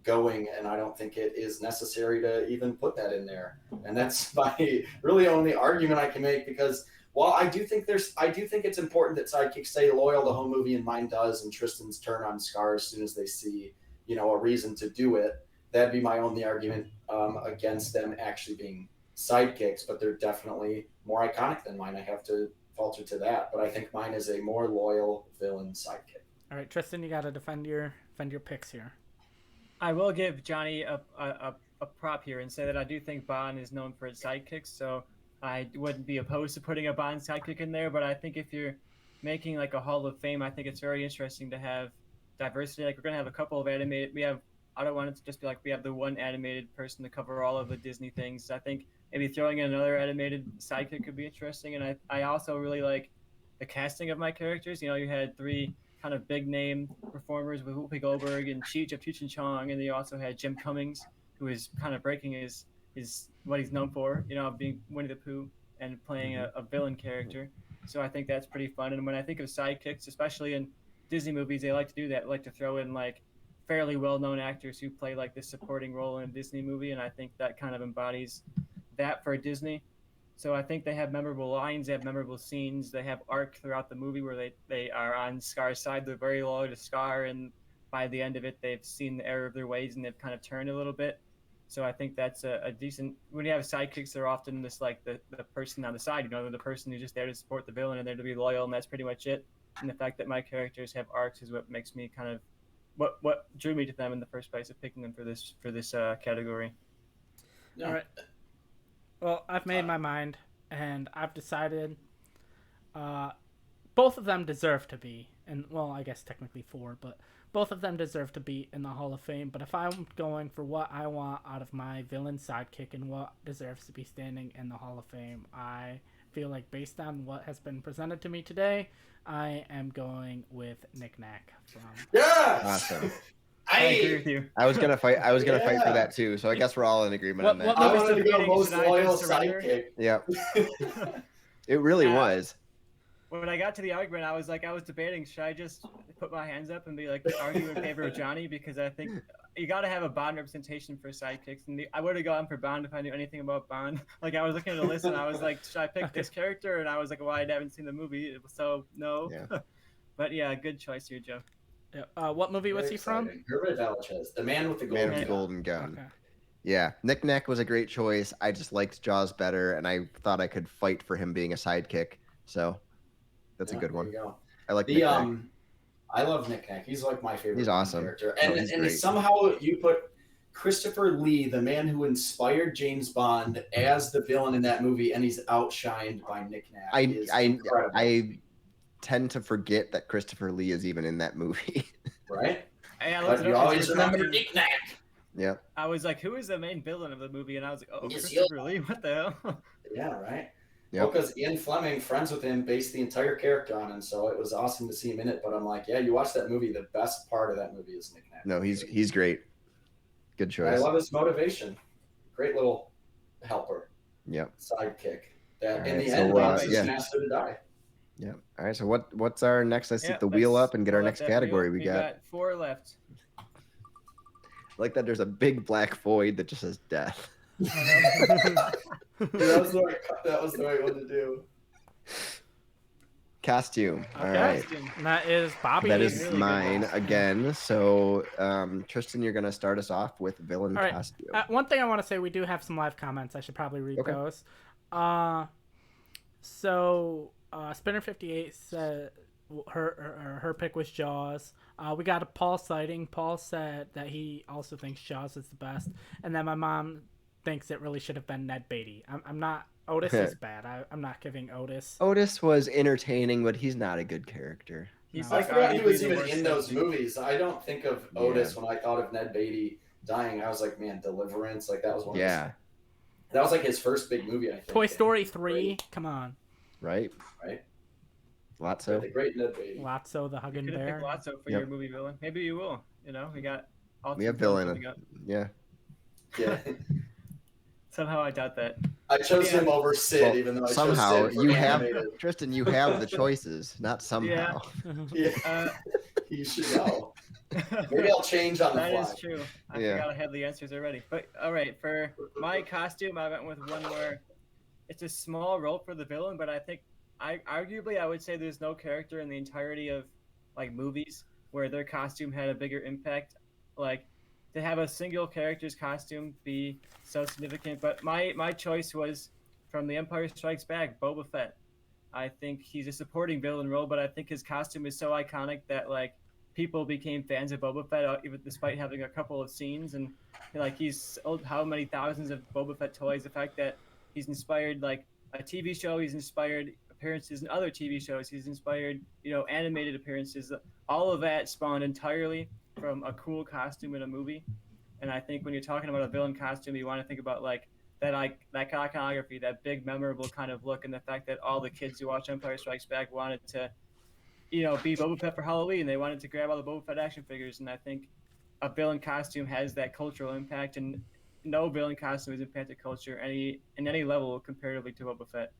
going, and I don't think it is necessary to even put that in there. And that's my really only argument I can make, because while I do think it's important that sidekicks stay loyal the whole movie, and mine does, and Tristan's turn on Scar as soon as they see, a reason to do it. That'd be my only argument against them actually being sidekicks, but they're definitely more iconic than mine. I have to falter to that, but I think mine is a more loyal villain sidekick. All right, Tristan, you got to defend your picks here. I will give Johnny a prop here and say that I do think Bond is known for its sidekicks, so I wouldn't be opposed to putting a Bond sidekick in there. But I think if you're making like a Hall of Fame, I think it's very interesting to have diversity. Like, we're gonna have a couple of animated. I don't want it to just be like we have the one animated person to cover all of the Disney things. I think maybe throwing in another animated sidekick could be interesting. And I also really like the casting of my characters. You had three kind of big name performers with Whoopi Goldberg and Cheech of Cheech and Chong, and then you also had Jim Cummings, who is kind of breaking his what he's known for, being Winnie the Pooh and playing a villain character. So I think that's pretty fun. And when I think of sidekicks, especially in Disney movies, they like to do that. They like to throw in like fairly well-known actors who play like this supporting role in a Disney movie, and I think that kind of embodies that for Disney. So I think they have memorable lines, they have memorable scenes, they have arc throughout the movie where they are on Scar's side. They're very loyal to Scar, and by the end of it, they've seen the error of their ways and they've kind of turned a little bit. So I think that's a decent. When you have sidekicks, they're often just like the person on the side. You know, they're the person who's just there to support the villain and there to be loyal, and that's pretty much it. And the fact that my characters have arcs is what makes me kind of what drew me to them in the first place of picking them for this category. No. All right. Well, I've made my mind, and I've decided both of them deserve to be, and well, I guess technically four, but both of them deserve to be in the Hall of Fame. But if I'm going for what I want out of my villain sidekick and what deserves to be standing in the Hall of Fame, I feel like based on what has been presented to me today, I am going with Knick Knack from. Yes! Awesome. I agree with you. I was gonna fight for Yeah. that too. So I guess we're all in agreement on that. What I movie's wanted to go debating, most should I loyal just surrender? sidekick. Yep. It really was. When I got to the argument, I was debating, should I just put my hands up and be like, argue in favor of Johnny? Because I think you got to have a Bond representation for sidekicks. And I would have gone for Bond if I knew anything about Bond. Like, I was looking at a list and I was like, should I pick this character? And I was like, well, I haven't seen the movie, so no. Yeah. But yeah, good choice here, Joe. Yeah. What movie was Very he from? exciting. Herbert Valches, the man with the Man golden with the gun. golden gun. Okay. Yeah, Knick Knack was a great choice. I just liked Jaws better, and I thought I could fight for him being a sidekick. So that's a good There one. you go. I like The Knick Knack. I love Knick Knack. He's like my favorite He's awesome. character. No, And he's and great. somehow you put Christopher Lee, the man who inspired James Bond, as the villain in that movie, and he's outshined by Knick Knack. Incredible. I tend to forget that Christopher Lee is even in that movie. Right? Hey, I looked But it you up, always and remember Knick Knack. Yeah. I was like, who is the main villain of the movie? And I was like, oh, Yes, Christopher Lee, what the hell? Yeah, right. Yep. Well, because Ian Fleming, friends with him, based the entire character on him, so it was awesome to see him in it. But I'm like, yeah, you watch that movie, the best part of that movie is Knick Knack. No, he's great. Good I choice. love his motivation. Great little helper, Yep. sidekick. That in Alright, the so, end, leads yeah. his master to die. Yeah. All right. So what's our next? Let's Yeah, set the wheel let's up and get our pull up next that category. wheel. We got four left. like that. There's a big black void that just says death. That was the right one to do. Costume. All Okay. right. And that is Bobby. That is Really good mine costume. again. So Tristan, you're gonna start us off with villain All right. costume. One thing I want to say, we do have some live comments. I should probably read Okay. those. So Spinner 58 said her pick was Jaws. We got a Paul sighting. Paul said that he also thinks Jaws is the best, and then my mom thinks it really should have been Ned Beatty. I'm not. Otis is bad. I'm not giving Otis. Otis was entertaining, but he's not a good character. He's No. I like forgot he arguably was the even worst in those thing. movies. I don't think of Otis when I thought of Ned Beatty dying. I was like, man, Deliverance. Like that was one. Yeah. Of his, that was like his first big movie. I think. Toy Story 3. Come on. Right. Right. Lotso. The great Ned Beatty. Lotso the You Hugging could have Bear. picked Lotso for Yep. your movie villain. Maybe you will. You know, we got all We two have villains villain. coming up. Yeah. Yeah. Somehow I doubt that. I chose him over Sid, Well, even though I somehow chose Sid for you have animated. Tristan. You have the choices, not somehow. Yeah, Uh, you should know. Maybe I'll change on the That fly. is true. I Yeah. forgot I had the answers already. But all right, for my costume, I went with one where it's a small role for the villain, but I think arguably I would say there's no character in the entirety of like movies where their costume had a bigger impact. Like to have a single character's costume be so significant. But my choice was from The Empire Strikes Back, Boba Fett. I think he's a supporting villain role, but I think his costume is so iconic that like people became fans of Boba Fett even despite having a couple of scenes, and like he's sold how many thousands of Boba Fett toys. The fact that he's inspired like a TV show, he's inspired appearances in other TV shows, he's inspired animated appearances. All of that spawned entirely from a cool costume in a movie. And I think when you're talking about a villain costume, you want to think about like that iconography, that big memorable kind of look, and the fact that all the kids who watch Empire Strikes Back wanted to be Boba Fett for Halloween. They wanted to grab all the Boba Fett action figures, and I think a villain costume has that cultural impact, and no villain costume has impacted culture in any level comparatively to Boba Fett.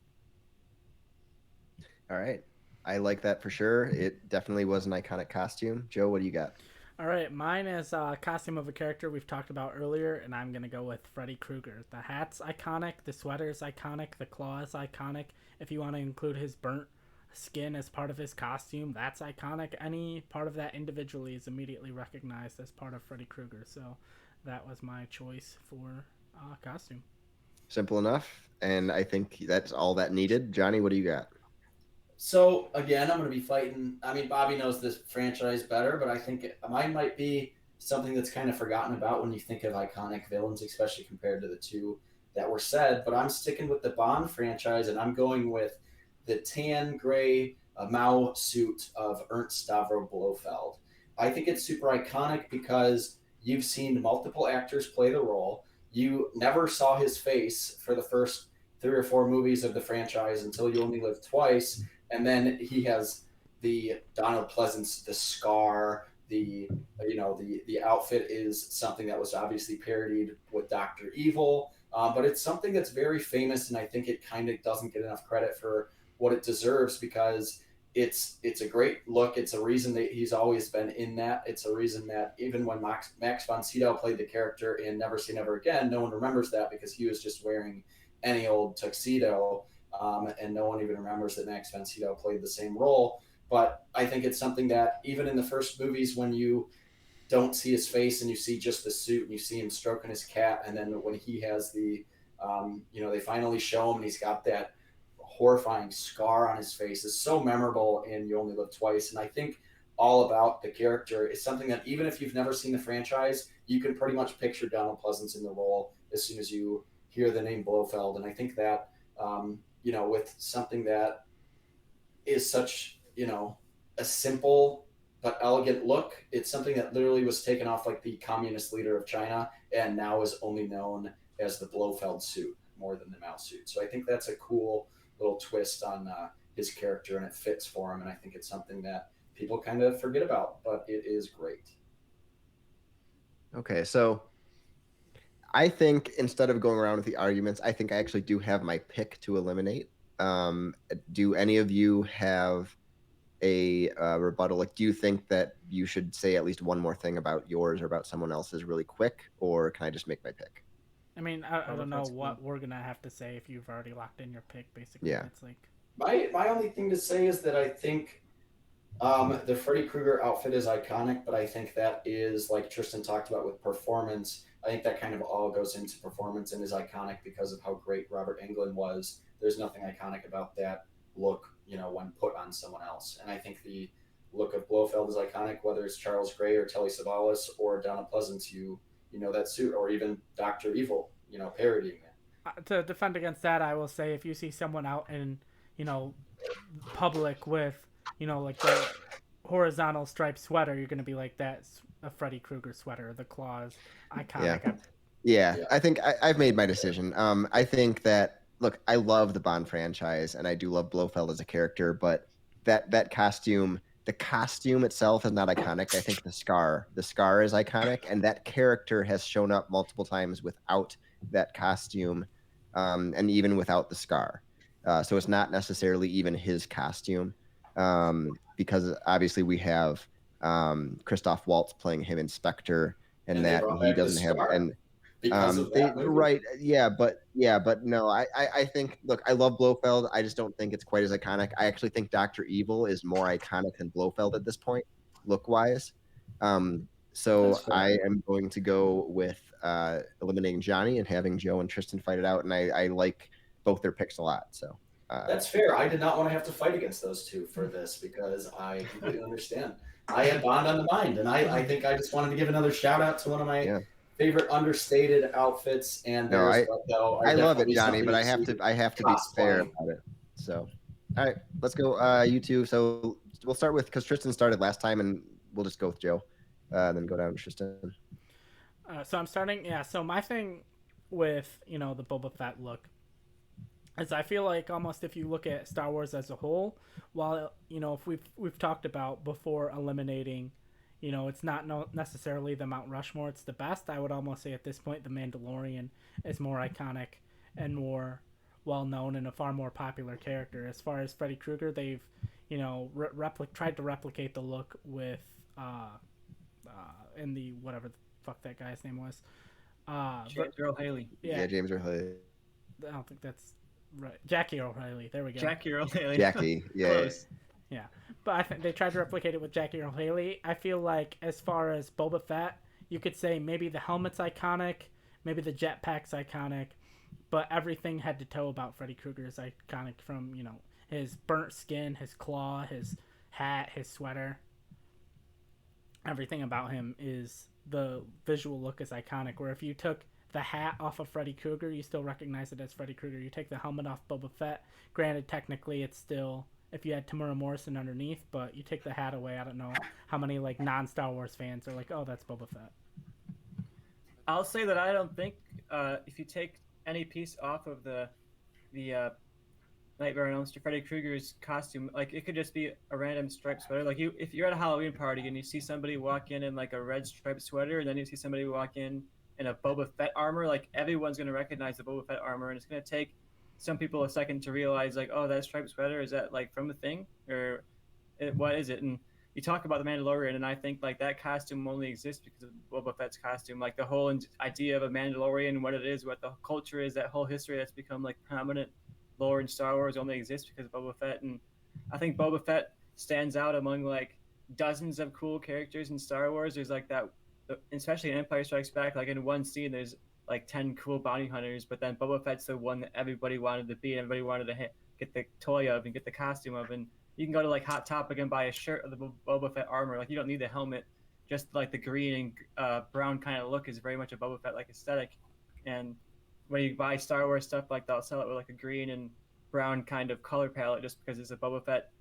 All right. I like that for sure. It definitely was an iconic costume. Joe, what do you got? All right, mine is a costume of a character we've talked about earlier, and I'm going to go with Freddy Krueger. The hat's iconic, the sweater's iconic, the claw is iconic. If you want to include his burnt skin as part of his costume, that's iconic. Any part of that individually is immediately recognized as part of Freddy Krueger. So that was my choice for costume. Simple enough, and I think that's all that needed. Johnny, what do you got? So again, I'm going to be fighting. I mean, Bobby knows this franchise better, but I think mine might be something that's kind of forgotten about when you think of iconic villains, especially compared to the two that were said. But I'm sticking with the Bond franchise, and I'm going with the tan gray Mao suit of Ernst Stavro Blofeld. I think it's super iconic because you've seen multiple actors play the role. You never saw his face for the first 3 or 4 movies of the franchise until You Only Live Twice, and then he has the Donald Pleasance, the scar, the outfit is something that was obviously parodied with Doctor Evil, but it's something that's very famous, and I think it kind of doesn't get enough credit for what it deserves because it's a great look. It's a reason that he's always been in that. It's a reason that even when Max von Sydow played the character in Never Say Never Again, no one remembers that because he was just wearing any old tuxedo. And no one even remembers that Max von Sydow played the same role. But I think it's something that even in the first movies, when you don't see his face and you see just the suit and you see him stroking his cat, and then when he has they finally show him and he's got that horrifying scar on his face is so memorable in You Only Live Twice. And I think all about the character is something that even if you've never seen the franchise, you can pretty much picture Donald Pleasance in the role as soon as you hear the name Blofeld. And I think that with something that is such, a simple but elegant look, it's something that literally was taken off like the communist leader of China and now is only known as the Blofeld suit more than the Mao suit. So I think that's a cool little twist on his character, and it fits for him. And I think it's something that people kind of forget about, but it is great. Okay, so I think instead of going around with the arguments, I think I actually do have my pick to eliminate. Do any of you have a rebuttal? Like, do you think that you should say at least one more thing about yours or about someone else's really quick, or can I just make my pick? I mean, I don't know that's what cool. we're gonna have to say if you've already locked in your pick. Basically, Yeah. it's like My only thing to say is that I think the Freddy Krueger outfit is iconic, but I think that is, like Tristan talked about with performance, I think that kind of all goes into performance and is iconic because of how great Robert Englund was. There's nothing iconic about that look, when put on someone else. And I think the look of Blofeld is iconic, whether it's Charles Gray or Telly Savalas or Donald Pleasance, that suit, or even Dr. Evil, parodying it. to defend against that, I will say if you see someone out in you know public with like the horizontal striped sweater, you're gonna be like, that's a Freddy Krueger sweater. The claws, Yeah. iconic. Yeah, Yeah. I think I've made my decision. I think that, look, I love the Bond franchise and I do love Blofeld as a character, but that costume, the costume itself is not iconic. I think the scar is iconic, and that character has shown up multiple times without that costume, and even without the scar. So it's not necessarily even his costume, because obviously we have Christoph Waltz playing him in Spectre, and And they that brought he back the doesn't have. scar And because of they that movie. right, yeah, but no, I think, look, I love Blofeld. I just don't think it's quite as iconic. I actually think Doctor Evil is more iconic than Blofeld at this point, look wise. That's So I fair. am going to go with eliminating Johnny and having Joe and Tristan fight it out, and I like both their picks a lot. So That's fair. I did not want to have to fight against those two for this because I completely understand. I had Bond on the mind, and I think I just wanted to give another shout out to one of my yeah, favorite understated outfits and no, theirs, I but though are I love it, definitely Johnny, something but you I see have to be fair cosplaying. about it. So, all right, let's go. You two. So we'll start with, because Tristan started last time, and we'll just go with Joe, then go down to Tristan. So I'm starting. Yeah. So my thing with the Boba Fett look is I feel like almost if you look at Star Wars as a whole, while if we've talked about before eliminating, it's not necessarily the Mount Rushmore. It's the best. I would almost say at this point the Mandalorian is more iconic and more well known and a far more popular character. As far as Freddy Krueger, they've tried to replicate the look with in the whatever the fuck that guy's name was. James Earl Haley. Yeah, James Earl I don't think that's right. Jackie O'Haley. There we go. Jackie Earl Haley. Jackie. Yeah. Close. Yeah, but I think they tried to replicate it with Jackie O'Haley. I feel like as far as Boba Fett, you could say maybe the helmet's iconic, maybe the jetpack's iconic, but everything head to toe about Freddy Krueger is iconic, from his burnt skin, his claw, his hat, his sweater. Everything about him is, the visual look is iconic. Where if you took the hat off of Freddy Krueger, you still recognize it as Freddy Krueger. You take the helmet off Boba Fett, granted technically it's still, if you had Tamura Morrison underneath, but you take the hat away, I don't know how many like non-Star Wars fans are like, oh, that's Boba Fett. I'll say that I don't think if you take any piece off of the Nightmare on Elm Street Freddy Krueger's costume, like it could just be a random striped sweater. Like if you're at a Halloween party and you see somebody walk in like a red striped sweater, and then you see somebody walk in a Boba Fett armor, like everyone's gonna recognize the Boba Fett armor, and it's gonna take some people a second to realize like, oh, that striped sweater, is that like from a thing, or what is it? And you talk about the Mandalorian, and I think like that costume only exists because of Boba Fett's costume. Like the whole idea of a Mandalorian, what it is, what the culture is, that whole history that's become like prominent lore in Star Wars only exists because of Boba Fett. And I think Boba Fett stands out among like dozens of cool characters in Star Wars. There's like that, especially in Empire Strikes Back, like in one scene there's like 10 cool bounty hunters, but then Boba Fett's the one that everybody wanted to be, and everybody wanted to get the toy of and get the costume of. And you can go to like Hot Topic and buy a shirt of the Boba Fett armor. Like you don't need the helmet, just like the green and brown kind of look is very much a Boba Fett like aesthetic. And when you buy Star Wars stuff, like they'll sell it with like a green and brown kind of color palette just because it's a Boba Fett,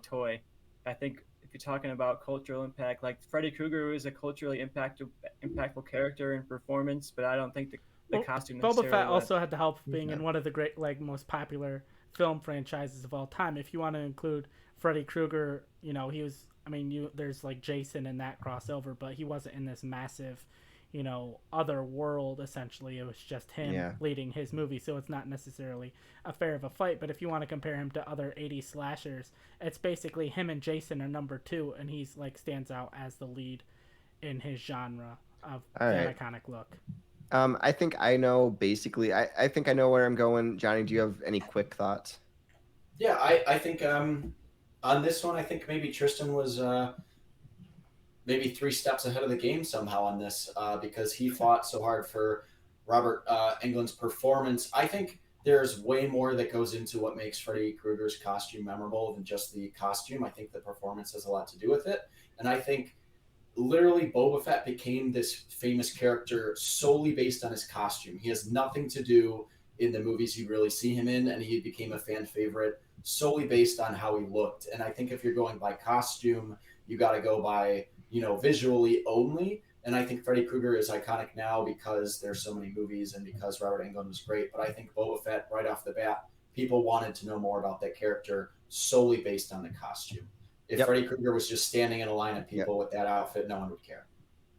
toy. I think if you're talking about cultural impact, like Freddy Krueger is a culturally impactful character and performance, but I don't think the costume. Boba Fett also had the help of being in one of the great, like, most popular film franchises of all time. If you want to include Freddy Krueger, he was. I mean, there's like Jason in that crossover, but he wasn't in this massive, other world. Essentially, it was just him leading his movie, so it's not necessarily a fair of a fight. But if you want to compare him to other 80s slashers, it's basically him and Jason are number two, and he's like stands out as the lead in his genre of an iconic look. I think I know basically. I think I know where I'm going. Johnny, do you have any quick thoughts? Yeah, I think on this one, I think maybe Tristan was maybe 3 steps ahead of the game somehow on this because he fought so hard for Robert Englund's performance. I think there's way more that goes into what makes Freddy Krueger's costume memorable than just the costume. I think the performance has a lot to do with it. And I think literally Boba Fett became this famous character solely based on his costume. He has nothing to do in the movies you really see him in, and he became a fan favorite solely based on how he looked. And I think if you're going by costume, you got to go by, visually only. And I think Freddy Krueger is iconic now because there's so many movies and because Robert Englund was great. But I think Boba Fett, right off the bat, people wanted to know more about that character solely based on the costume. If Freddy Krueger was just standing in a line of people with that outfit, no one would care.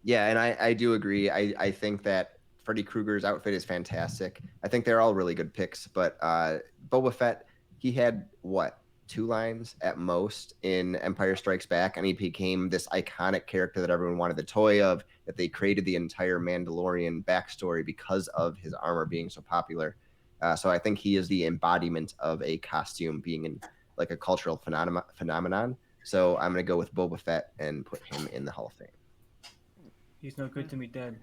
Yeah, and I do agree. I think that Freddy Krueger's outfit is fantastic. I think they're all really good picks, but Boba Fett, he had 2 lines at most in Empire Strikes Back, and he became this iconic character that everyone wanted the toy of, that they created the entire Mandalorian backstory because of his armor being so popular. So I think he is the embodiment of a costume being in like a cultural phenomenon. So I'm going to go with Boba Fett and put him in the Hall of Fame. He's no good to me dead.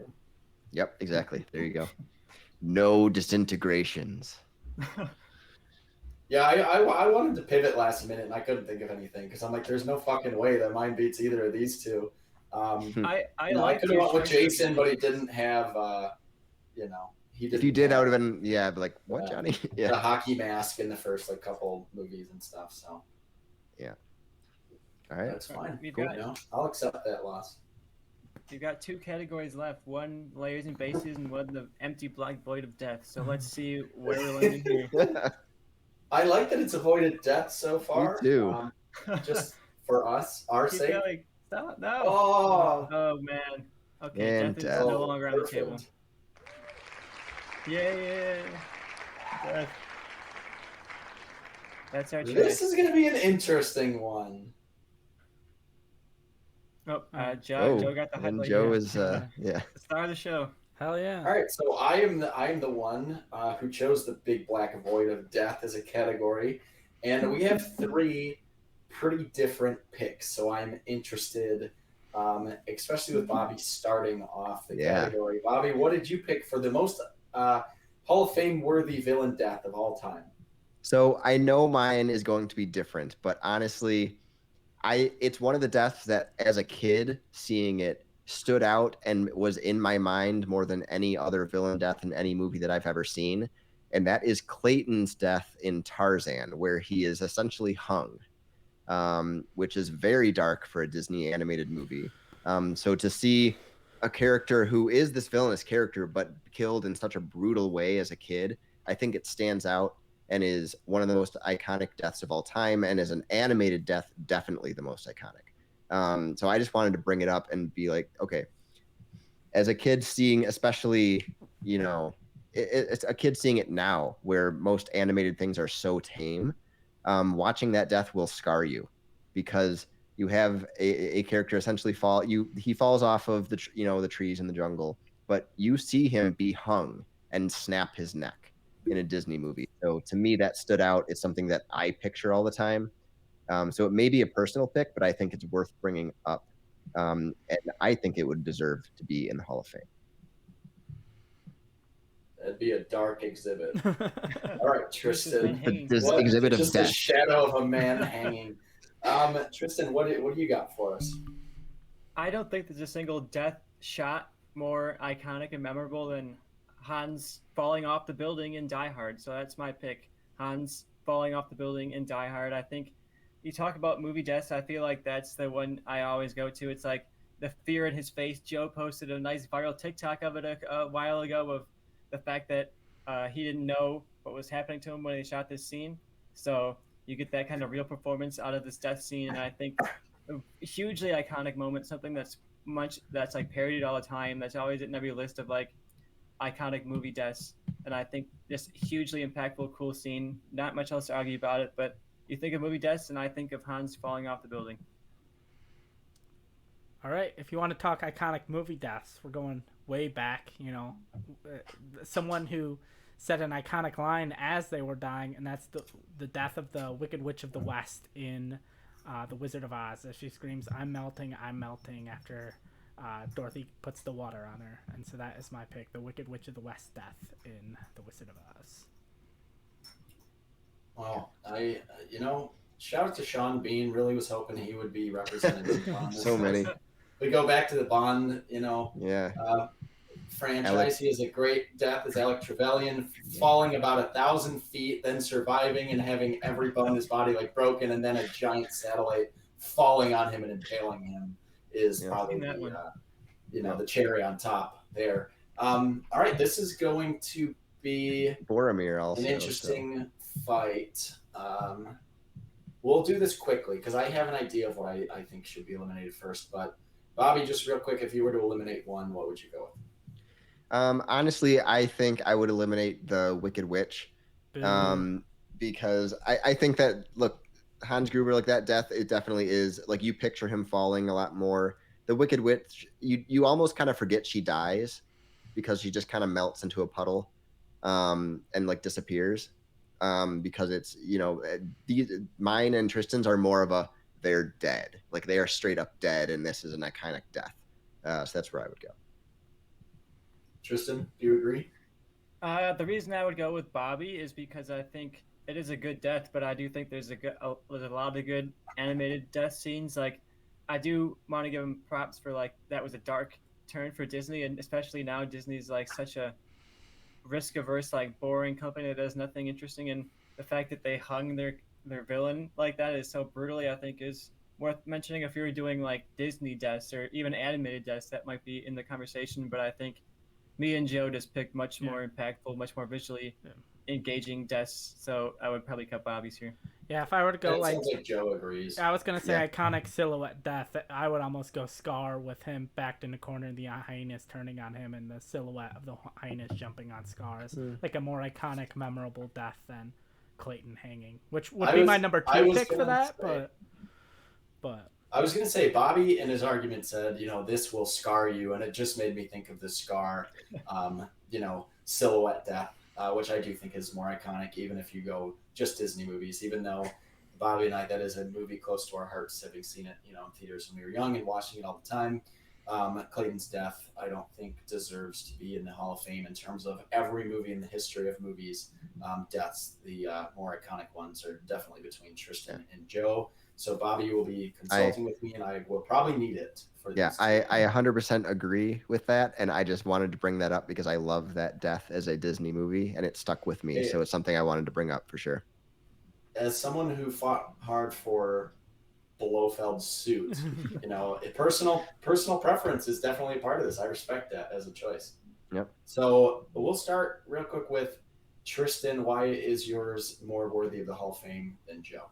Yep, exactly. There you go. No disintegrations. Yeah, I wanted to pivot last minute, and I couldn't think of anything because I'm like, there's no fucking way that mine beats either of these two. I could have went with Jason, but he didn't have, he didn't. If you did, I would have been, like, what, Johnny? Yeah. The hockey mask in the first couple movies and stuff. So. Yeah. All right. That's fine. Cool. I'll accept that loss. You've got 2 categories left: one layers and bases, and one the empty black void of death. So let's see where we're landing here. I like that it's avoided death so far. Me too. Just for us, our Keep sake. going. Stop. No. Oh man. Okay, And death is no longer on the table. Yeah. Death. That's our choice. This is going to be an interesting one. Oh, Joe got the highlight. Joe is the star of the show. Hell yeah! All right, so I am the one who chose the big black void of death as a category, and we have 3 pretty different picks. So I'm interested especially with Bobby starting off the Yeah. category. Bobby, what did you pick for the most Hall of Fame worthy villain death of all time? So I know mine is going to be different, but honestly, it's one of the deaths that as a kid seeing it stood out and was in my mind more than any other villain death in any movie that I've ever seen. And that is Clayton's death in Tarzan, where he is essentially hung, which is very dark for a Disney animated movie. So to see a character who is this villainous character, but killed in such a brutal way as a kid, I think it stands out and is one of the most iconic deaths of all time. And as an animated death, definitely the most iconic. So I just wanted to bring it up and be like, okay, as a kid seeing, especially, it's a kid seeing it now where most animated things are so tame. Watching that death will scar you because you have a character essentially he falls off of the trees in the jungle, but you see him be hung and snap his neck in a Disney movie. So to me, that stood out. It's something that I picture all the time. So it may be a personal pick, but I think it's worth bringing up. And I think it would deserve to be in the Hall of Fame. That'd be a dark exhibit. All right, Tristan. This exhibit of just death. a shadow of a man hanging. Tristan, what do you got for us? I don't think there's a single death shot more iconic and memorable than Hans falling off the building in Die Hard. So that's my pick. Hans falling off the building in Die Hard. I think you talk about movie deaths. I feel like that's the one I always go to. It's like the fear in his face. Joe posted a nice viral TikTok of it a while ago of the fact that he didn't know what was happening to him when they shot this scene. So you get that kind of real performance out of this death scene. And I think a hugely iconic moment, something that's like parodied all the time. That's always in every list of like iconic movie deaths. And I think just hugely impactful, cool scene. Not much else to argue about it, but you think of movie deaths and I think of Hans falling off the building. All right, if you want to talk iconic movie deaths, we're going way back. Someone who said an iconic line as they were dying, and that's the death of the Wicked Witch of the West in The Wizard of Oz, as she screams, I'm melting," after Dorothy puts the water on her. And so that is my pick, the Wicked Witch of the West death in The Wizard of Oz. Well, shout out to Sean Bean. Really was hoping he would be represented in Bond. So many. We go back to the Bond, franchise. He has a great death as Alec Trevelyan, falling about 1,000 feet, then surviving and having every bone in his body like broken, and then a giant satellite falling on him and impaling him is probably the cherry on top there. All right, this is going to be Boromir also, an interesting fight. We'll do this quickly because I have an idea of what I think should be eliminated first. But Bobby, just real quick, if you were to eliminate one, what would you go with? Honestly, I think I would eliminate the Wicked Witch, because I think that, look, Hans Gruber, like that death, it definitely is like you picture him falling a lot more. The Wicked Witch, you almost kind of forget she dies because she just kind of melts into a puddle, and like disappears, because it's mine and Tristan's are more of they're dead, like they are straight up dead, and this is an iconic death. So that's where I would go. Tristan, do you agree? The reason I would go with Bobby is because I think it is a good death, but I do think there's a lot of good animated death scenes. Like, I do want to give him props for like that was a dark turn for Disney, and especially now Disney's like such a risk-averse, like boring company that does nothing interesting, and the fact that they hung their villain like that is so brutally, I think, is worth mentioning. If you were doing like Disney deaths or even animated deaths, that might be in the conversation, but I think me and Joe just picked much more impactful, much more visually engaging deaths, so I would probably cut Bobby's here. Yeah, if I were to go sounds like Joe agrees. I was gonna say iconic silhouette death. I would almost go Scar with him backed in the corner, the hyenas turning on him, and the silhouette of the hyenas jumping on Scar is like a more iconic, memorable death than Clayton hanging, which would be my number 2 pick for that. But I was going to say, Bobby in his argument said, this will scar you. And it just made me think of the Scar, silhouette death, which I do think is more iconic, even if you go just Disney movies, even though Bobby and I, that is a movie close to our hearts, having seen it, in theaters when we were young and watching it all the time. Clayton's death, I don't think deserves to be in the Hall of Fame in terms of every movie in the history of movies. Deaths, the more iconic ones, are definitely between Tristan and Joe. So Bobby will be consulting with me, and I will probably need it for Yeah, this. I 100% agree with that, and I just wanted to bring that up because I love that death as a Disney movie, and it stuck with me. So it's something I wanted to bring up for sure. As someone who fought hard for Blofeld's suit, personal preference is definitely a part of this. I respect that as a choice. Yep. So we'll start real quick with Tristan. Why is yours more worthy of the Hall of Fame than Joe?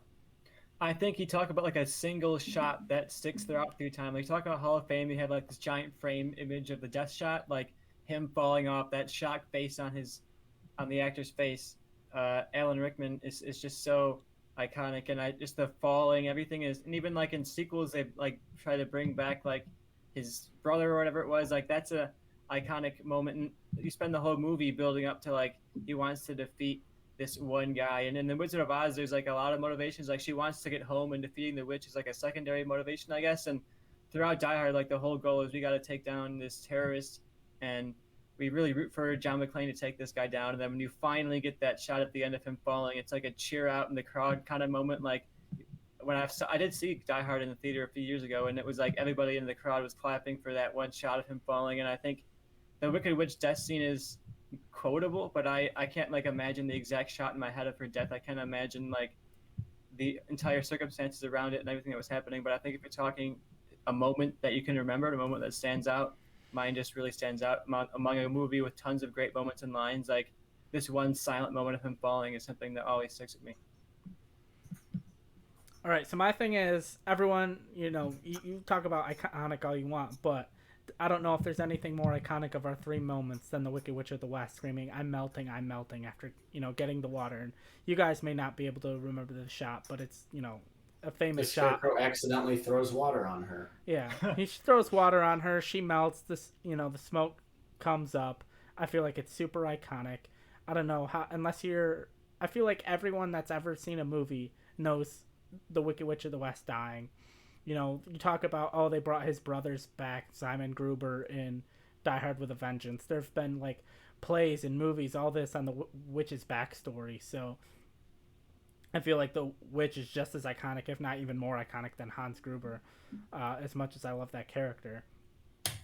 I think you talk about like a single shot that sticks throughout through time. Like, you talk about Hall of Fame, you have like this giant frame image of the death shot, like him falling off, that shocked face on the actor's face. Alan Rickman is just so iconic, and just the falling, everything is, and even like in sequels they like try to bring back like his brother or whatever it was. Like, that's a iconic moment, and you spend the whole movie building up to like he wants to defeat this one guy. And in the Wizard of Oz, there's like a lot of motivations. Like, she wants to get home, and defeating the witch is like a secondary motivation, I guess. And throughout Die Hard, like the whole goal is we got to take down this terrorist, and we really root for John McClane to take this guy down. And then when you finally get that shot at the end of him falling, it's like a cheer out in the crowd kind of moment. Like, when I did see Die Hard in the theater a few years ago, and it was like everybody in the crowd was clapping for that one shot of him falling. And I think the Wicked Witch death scene is quotable, but I can't like imagine the exact shot in my head of her death. I can't imagine like the entire circumstances around it and everything that was happening. But I think if you're talking a moment that you can remember, a moment that stands out, mine just really stands out among a movie with tons of great moments and lines. Like, this one silent moment of him falling is something that always sticks with me. All right, so my thing is, everyone, you talk about iconic all you want, but I don't know if there's anything more iconic of our three moments than the Wicked Witch of the West screaming, I'm melting," after, getting the water. And you guys may not be able to remember the shot, but it's, a famous shot. The Scarecrow accidentally throws water on her. Yeah, he throws water on her. She melts. The smoke comes up. I feel like it's super iconic. I don't know how, I feel like everyone that's ever seen a movie knows the Wicked Witch of the West dying. You talk about, they brought his brothers back, Simon Gruber, in Die Hard with a Vengeance. There have been, like, plays and movies, all this on the witch's backstory. So I feel like the witch is just as iconic, if not even more iconic, than Hans Gruber, as much as I love that character.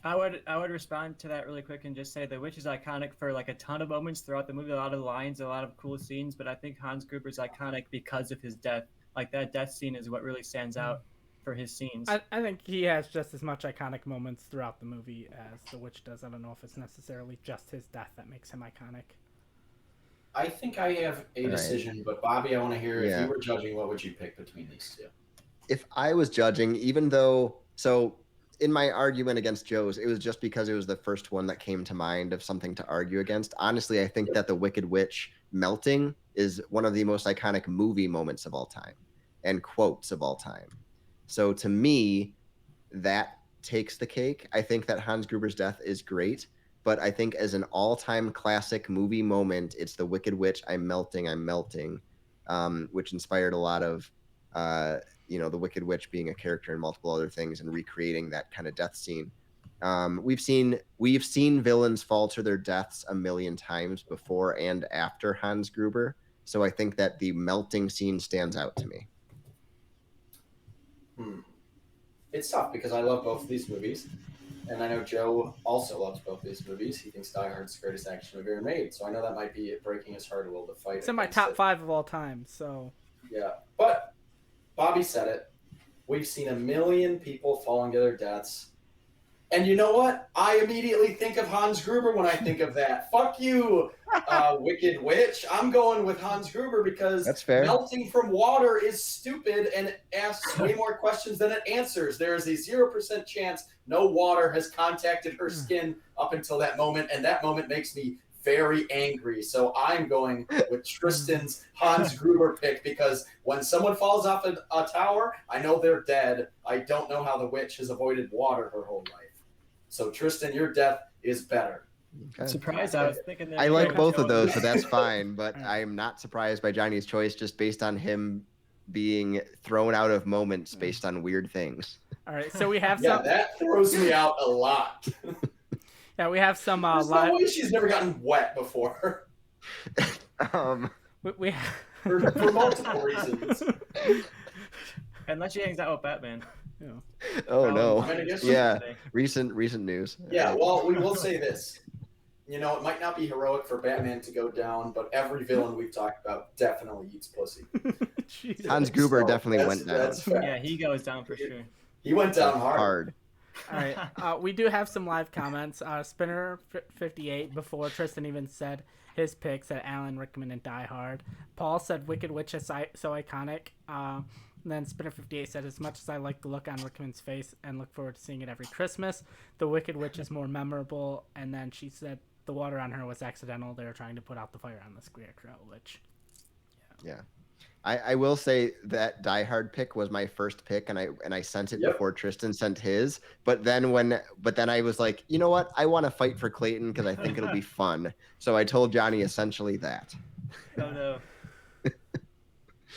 I would respond to that really quick and just say the witch is iconic for like a ton of moments throughout the movie, a lot of lines, a lot of cool scenes, but I think Hans Gruber's iconic because of his death. Like, that death scene is what really stands out for his scenes. I think he has just as much iconic moments throughout the movie as the witch does. I don't know if it's necessarily just his death that makes him iconic. I think I have a decision, but Bobby, I want to hear, if you were judging, what would you pick between these two? If I was judging, in my argument against Joe's, it was just because it was the first one that came to mind of something to argue against. Honestly, I think that the Wicked Witch melting is one of the most iconic movie moments of all time and quotes of all time. So to me, that takes the cake. I think that Hans Gruber's death is great, but I think as an all-time classic movie moment, it's the Wicked Witch, I'm melting, which inspired a lot of, the Wicked Witch being a character in multiple other things and recreating that kind of death scene. We've seen villains fall to their deaths a million times before and after Hans Gruber, so I think that the melting scene stands out to me. It's tough because I love both of these movies, and I know Joe also loves both these movies. He thinks Die Hard's the greatest action movie ever made, so I know that might be breaking his heart a little to fight. It's in my top 5 of all time, so. Yeah, but Bobby said it. We've seen a million people falling to their deaths. And you know what? I immediately think of Hans Gruber when I think of that. Fuck you, Wicked Witch. I'm going with Hans Gruber because that's fair. Melting from water is stupid and it asks way more questions than it answers. There is a 0% chance no water has contacted her skin up until that moment, and that moment makes me very angry. So I'm going with Tristan's Hans Gruber pick because when someone falls off a tower, I know they're dead. I don't know how the witch has avoided water her whole life. So Tristan, your death is better. Okay. Surprised, I was thinking that. I like both of those, so that's fine. But I am not surprised by Johnny's choice, just based on him being thrown out of moments based on weird things. All right, so we have Yeah, some. that throws me out a lot. Yeah, we have some There's live. no way she's never gotten wet before. We for multiple reasons. Unless she hangs out with Batman. Yeah. Oh no! I mean, I guess Yeah, recent news. Yeah, well, we will say this. You know, it might not be heroic for Batman to go down, but every villain we've talked about definitely eats pussy. Jesus. Hans Gruber So definitely went down. That's fact. Yeah, he goes down for sure. He went down hard. All right, we do have some live comments. Spinner 58 before Tristan even said his pick said Alan Rickman and Die Hard. Paul said Wicked Witch is so iconic. And then Spinner 58 said, as much as I like the look on Rickman's face and look forward to seeing it every Christmas, the Wicked Witch is more memorable. And then she said the water on her was accidental. They were trying to put out the fire on the Scarecrow, which, yeah. I will say that Die Hard pick was my first pick, and I sent it before Tristan sent his. But then I was like, you know what? I want to fight for Clayton because I think it'll be fun. So I told Johnny essentially that. Oh no.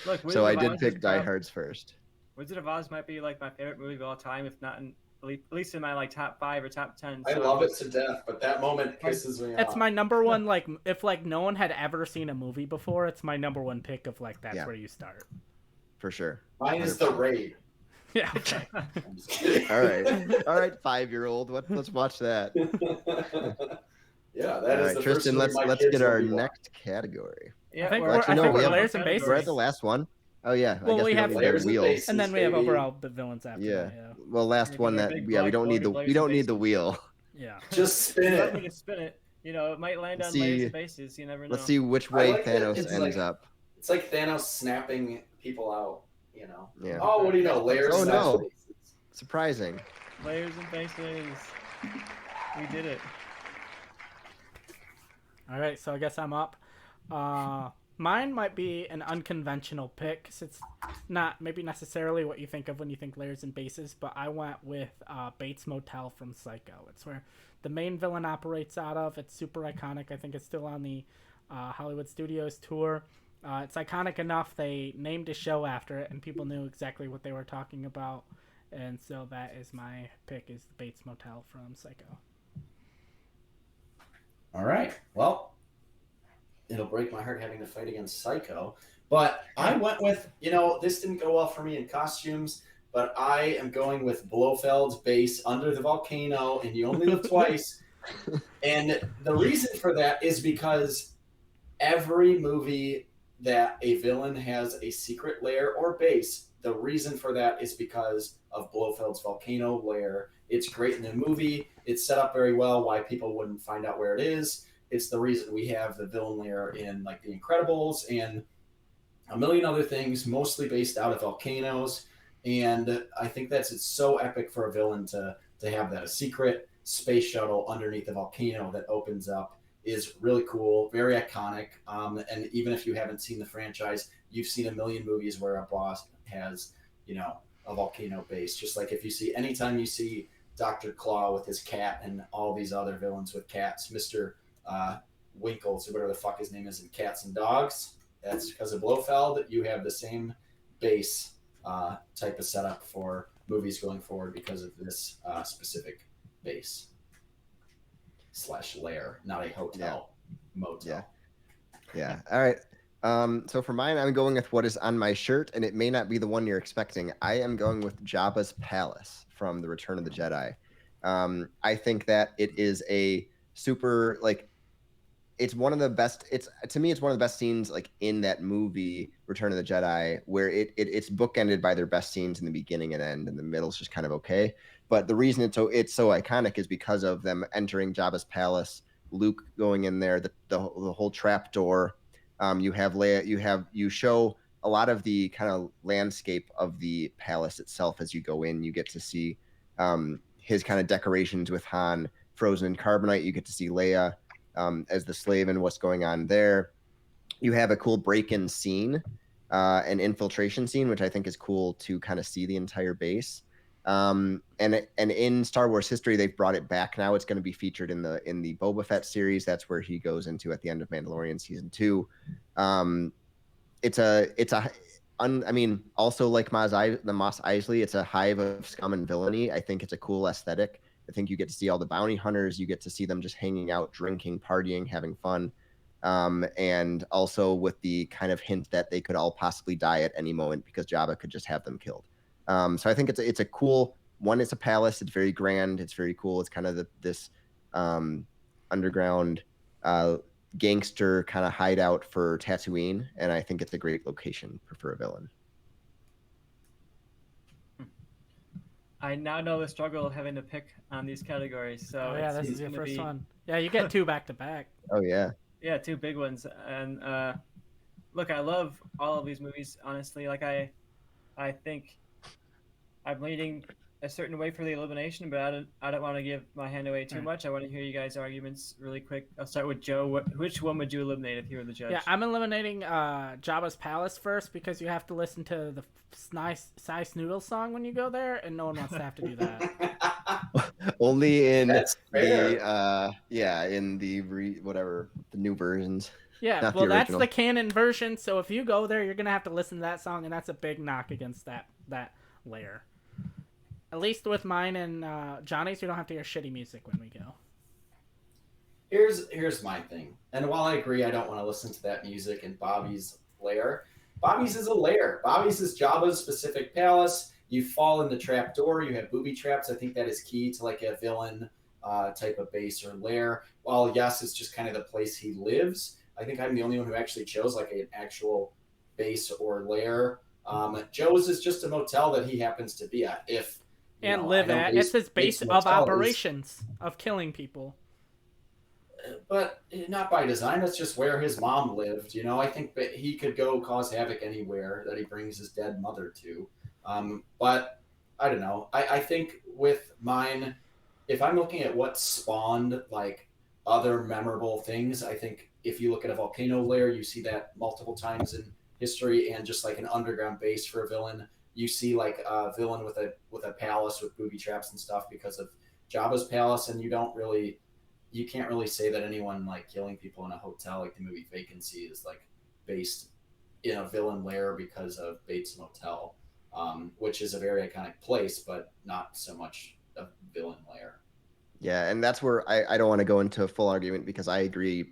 Look, So I Wizard of did Oz pick is Die Hard's first. Wizard of Oz might be like my favorite movie of all time, if not in at least in my like top 5 or top 10. I love it to death, but that moment pisses me off. it's my number one. Like, if like no one had ever seen a movie before, it's my number one pick of like that's where you start. For sure. Mine is The Raid. Yeah. Okay. I'm just kidding. All right, 5-year-old. Let's watch that. Yeah, that is the Tristan. first movie my Let's kids get our will be next category. Yeah, I think we're- we're have layers and bases. We're at the last one. Oh yeah. Well, I guess we we have don't need layers the and wheel. bases. And then we have Baby. overall the villains after Yeah. that. Yeah. Well, last one Maybe that a big we don't blackboard need the with layers we don't and need the bases. wheel. Yeah. Just spin Let me it. just spin it. You know, it might land Let's on layers see- and bases. You never know. Let's see which I way like that Thanos it's ends like- up. It's like Thanos snapping people out, you know. Yeah. Oh, what do you know? Layers Oh, and no. bases. Surprising. Layers and bases. We did it. All right, so I guess I'm up. Mine might be an unconventional pick, 'cause it's not maybe necessarily what you think of when you think layers and bases, but I went with Bates Motel from Psycho. It's where the main villain operates out of. It's super iconic. I think it's still on the Hollywood Studios tour. It's iconic enough they named a show after it, and people knew exactly what they were talking about. And so that is my pick, is Bates Motel from Psycho. All right. Well, it'll break my heart having to fight against Psycho. But I went with, this didn't go well for me in costumes, but I am going with Blofeld's base under the volcano, and You Only Live Twice. And the reason for that is because every movie that a villain has a secret lair or base, the reason for that is because of Blofeld's volcano lair. It's great in the movie. It's set up very well why people wouldn't find out where it is. It's the reason we have the villain lair in like The Incredibles and a million other things, mostly based out of volcanoes. And I think it's so epic for a villain to have that. A secret space shuttle underneath the volcano that opens up is really cool, very iconic. And even if you haven't seen the franchise, you've seen a million movies where a boss has, a volcano base. Just like anytime you see Dr. Claw with his cat and all these other villains with cats, Mr. Winkles or whatever the fuck his name is in Cats and Dogs, that's because of Blofeld. You have the same base type of setup for movies going forward because of this specific base / lair, not a hotel, motel. Yeah. All right. So for mine, I'm going with what is on my shirt, and it may not be the one you're expecting. I am going with Jabba's palace from The Return of the Jedi. I think that it is a super it's one of the best. To me, it's one of the best scenes in that movie, Return of the Jedi, where it's bookended by their best scenes in the beginning and end, and the middle's just kind of okay. But the reason it's so iconic is because of them entering Jabba's palace, Luke going in there, the whole trap door. You have Leia. You show a lot of the kind of landscape of the palace itself as you go in. You get to see his kind of decorations with Han frozen in carbonite. You get to see Leia as the slave and what's going on there. You have a cool break-in scene, an infiltration scene, which I think is cool to kind of see the entire base. And in Star Wars history, they've brought it back now. It's going to be featured in the Boba Fett series. That's where he goes into at the end of Mandalorian season 2. It's a I mean, also like the Mos Eisley, it's a hive of scum and villainy. I think it's a cool aesthetic. I think you get to see all the bounty hunters. You get to see them just hanging out, drinking, partying, having fun. And also with the kind of hint that they could all possibly die at any moment because Jabba could just have them killed. So I think it's a cool one. It's a palace. It's very grand. It's very cool. It's kind of this underground gangster kind of hideout for Tatooine, and I think it's a great location for a villain. I now know the struggle of having to pick on these categories. So Oh yeah, this is your gonna first be, one. Yeah, you get 2 back to back. Oh yeah. Yeah, 2 big ones. And look, I love all of these movies. Honestly, like I think I'm leaning a certain way for the elimination, but I don't want to give my hand away too much. I want to hear you guys' arguments really quick. I'll start with Joe. Which one would you eliminate if you were the judge? Yeah, I'm eliminating Jabba's Palace first because you have to listen to the nice Sice Noodle song when you go there, and no one wants to have to do that. Only in That's fair. in the the new versions. Yeah, Not well, the that's original. the canon version. So if you go there, you're gonna have to listen to that song, and that's a big knock against that layer. At least with mine and Johnny's, we don't have to hear shitty music when we go. Here's my thing. And while I agree I don't want to listen to that music in Bobby's lair, Bobby's is a lair. Bobby's is Jabba's specific palace. You fall in the trap door. You have booby traps. I think that is key to like a villain type of base or lair. While yes, it's just kind of the place he lives. I think I'm the only one who actually chose like an actual base or lair. Joe's is just a motel that he happens to be at. If And live at. It's his base of operations of killing people. But not by design. That's just where his mom lived. I think that he could go cause havoc anywhere that he brings his dead mother to. But I don't know. I think with mine, if I'm looking at what spawned like other memorable things, I think if you look at a volcano lair, you see that multiple times in history, and just like an underground base for a villain. You see like a villain with a palace with booby traps and stuff because of Jabba's palace, and you can't really say that anyone like killing people in a hotel like the movie Vacancy is like based in a villain lair because of Bates Motel, which is a very iconic place, but not so much a villain lair. Yeah, and that's where I don't want to go into a full argument because I agree,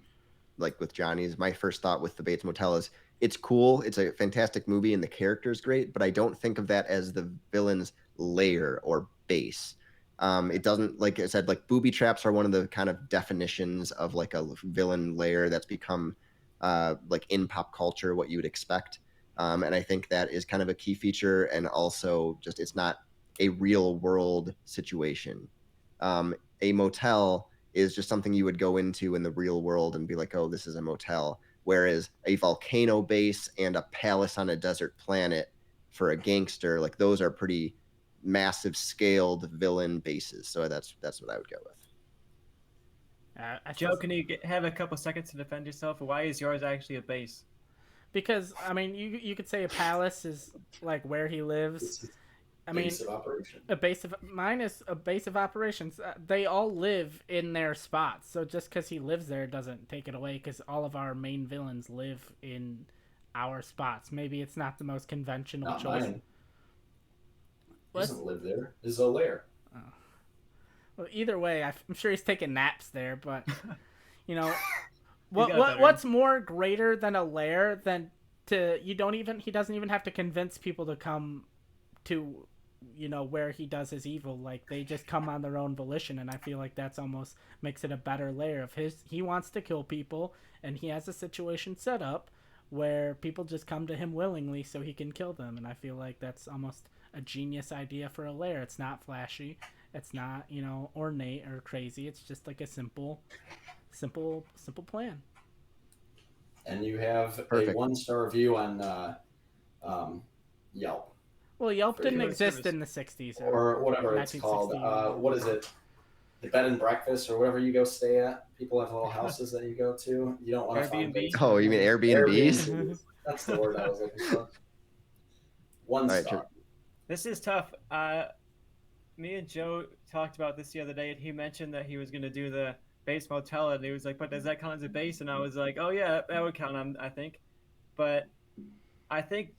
like with Johnny's. My first thought with the Bates Motel is it's cool, it's a fantastic movie, and the character is great, but I don't think of that as the villain's lair or base. It doesn't, like I said, like booby traps are one of the kind of definitions of like a villain lair that's become like in pop culture what you would expect. And I think that is kind of a key feature, and also just it's not a real world situation. A motel is just something you would go into in the real world and be like, oh, this is a motel. Whereas a volcano base and a palace on a desert planet for a gangster, like those are pretty massive scaled villain bases. So that's what I would go with. Joe, can you have a couple seconds to defend yourself? Why is yours actually a base? Because I mean, you could say a palace is like where he lives. I mean, Base of operation. Mine is a base of operations. They all live in their spots, so just because he lives there doesn't take it away. Because all of our main villains live in our spots. Maybe it's not the most conventional Not choice. mine. He doesn't live there. This is a lair. Oh. Well, either way, I'm sure he's taking naps there. But what's more greater than a lair than he doesn't even have to convince people to come to where he does his evil. Like they just come on their own volition, and I feel like that's almost makes it a better layer of his. He wants to kill people, and he has a situation set up where people just come to him willingly so he can kill them, and I feel like that's almost a genius idea for a lair. It's not flashy, it's not ornate or crazy, it's just like a simple plan. And you have Perfect. a 1-star review on Yelp. Well, Yelp For didn't your exist service. in the 60s Or whatever it's called. 1960. What is it? The bed and breakfast or whatever you go stay at. People have little houses that you go to. You don't want to find Airbnb. Oh, you mean Airbnbs? Airbnbs. That's the word I was looking for. 1 All right, star. This is tough. Me and Joe talked about this the other day, and he mentioned that he was going to do the base motel, and he was like, but does that count as a base? And I was like, oh yeah, that would count, I think. But I think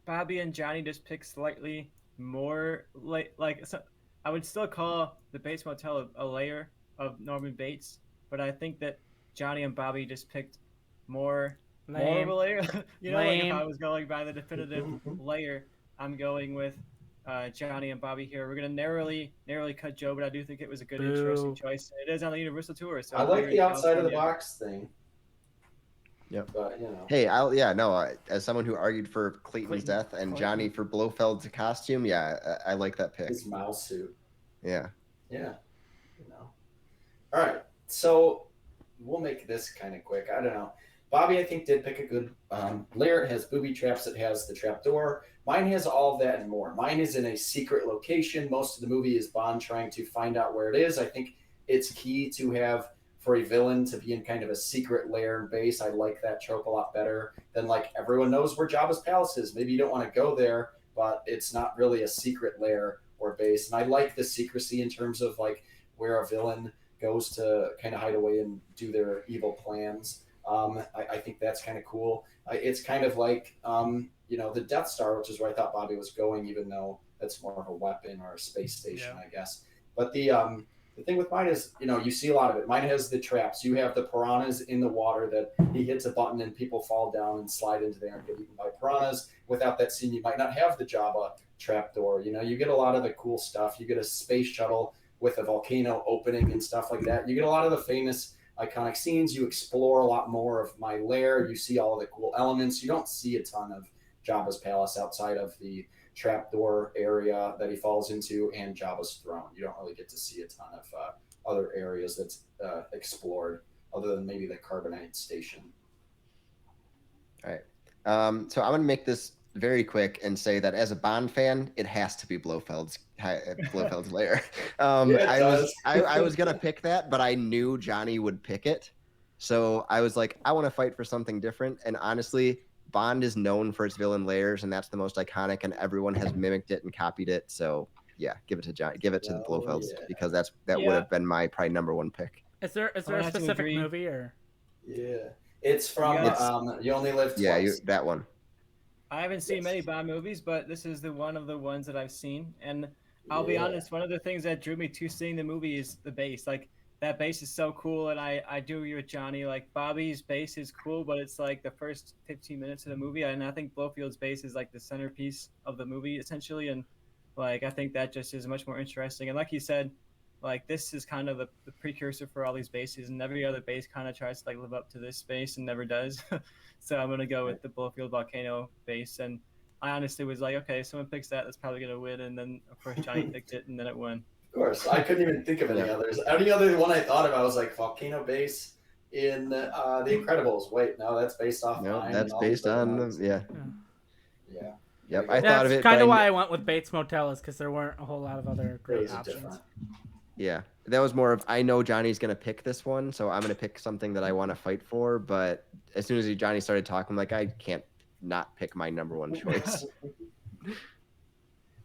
Bobby and Johnny just pick slightly more like so I would still call the Bates Motel a layer of Norman Bates, but I think that Johnny and Bobby just picked more of a Lame. layer. Like if I Lame. was going by the definitive layer, I'm going with Johnny and Bobby here. We're gonna narrowly cut Joe, but I do think it was a good, interesting Boo. choice. It is on the Universal Tour, so I it's like here the in outside of the California. box thing, Yep. but Hey, as someone who argued for Clayton's death and Johnny for Blofeld's costume, yeah, I like that pick. his mouse suit. Yeah. Yeah. All right. So we'll make this kind of quick. I don't know. Bobby, I think, did pick a good layer. It has booby traps. It has the trap door. Mine has all of that and more. Mine is in a secret location. Most of the movie is Bond trying to find out where it is. I think it's key to have for a villain to be in kind of a secret lair and base. I like that trope a lot better than like everyone knows where Jabba's palace is. Maybe you don't want to go there, but it's not really a secret lair or base. And I like the secrecy in terms of like where a villain goes to kind of hide away and do their evil plans. I think that's kind of cool. It's kind of like, the Death Star, which is where I thought Bobby was going, even though that's more of a weapon or a space station, I guess. But the thing with mine is, you see a lot of it. Mine has the traps. You have the piranhas in the water that he hits a button and people fall down and slide into there and get eaten by piranhas. Without that scene, you might not have the Jabba trapdoor. You get a lot of the cool stuff. You get a space shuttle with a volcano opening and stuff like that. You get a lot of the famous iconic scenes. You explore a lot more of my lair. You see all of the cool elements. You don't see a ton of Jabba's palace outside of the trapdoor area that he falls into and Jabba's throne. You don't really get to see a ton of other areas that's explored other than maybe the Carbonite station. All right. So I'm going to make this very quick and say that as a Bond fan, it has to be Blofeld's lair. I was gonna pick that, but I knew Johnny would pick it, so I was like, I want to fight for something different. And honestly, Bond is known for its villain lairs, and that's the most iconic, and everyone has mimicked it and copied it. So yeah, give it to Johnny. Give it to the Blofelds because that would have been my probably number one pick. Is there a specific movie or? Yeah, it's from You Only Live Twice. Yeah, that one. I haven't seen many Bond movies, but this is one of the ones that I've seen. And I'll be honest, one of the things that drew me to seeing the movie is the bass. Like, that bass is so cool, and I do agree with Johnny. Like, Bobby's bass is cool, but it's like the first 15 minutes of the movie, and I think Blofeld's bass is like the centerpiece of the movie, essentially. And, like, I think that just is much more interesting. And like you said, like, this is kind of the precursor for all these basses, and every other bass kind of tries to like live up to this bass and never does. So I'm gonna go with the Blowfield Volcano bass, and I honestly was like, okay, if someone picks that, that's probably gonna win. And then of course Johnny picked it, and then it won. Of course, I couldn't even think of any others. Any other one I thought of, I was like volcano bass in The Incredibles. Wait, no, that's based off. No, that's based on Yeah. Yep, I thought of it. That's kind of why I went with Bates Motel, is because there weren't a whole lot of other great options. Yeah, that was more of, I know Johnny's going to pick this one, so I'm going to pick something that I want to fight for. But as soon as Johnny started talking, I'm like, I can't not pick my number one choice.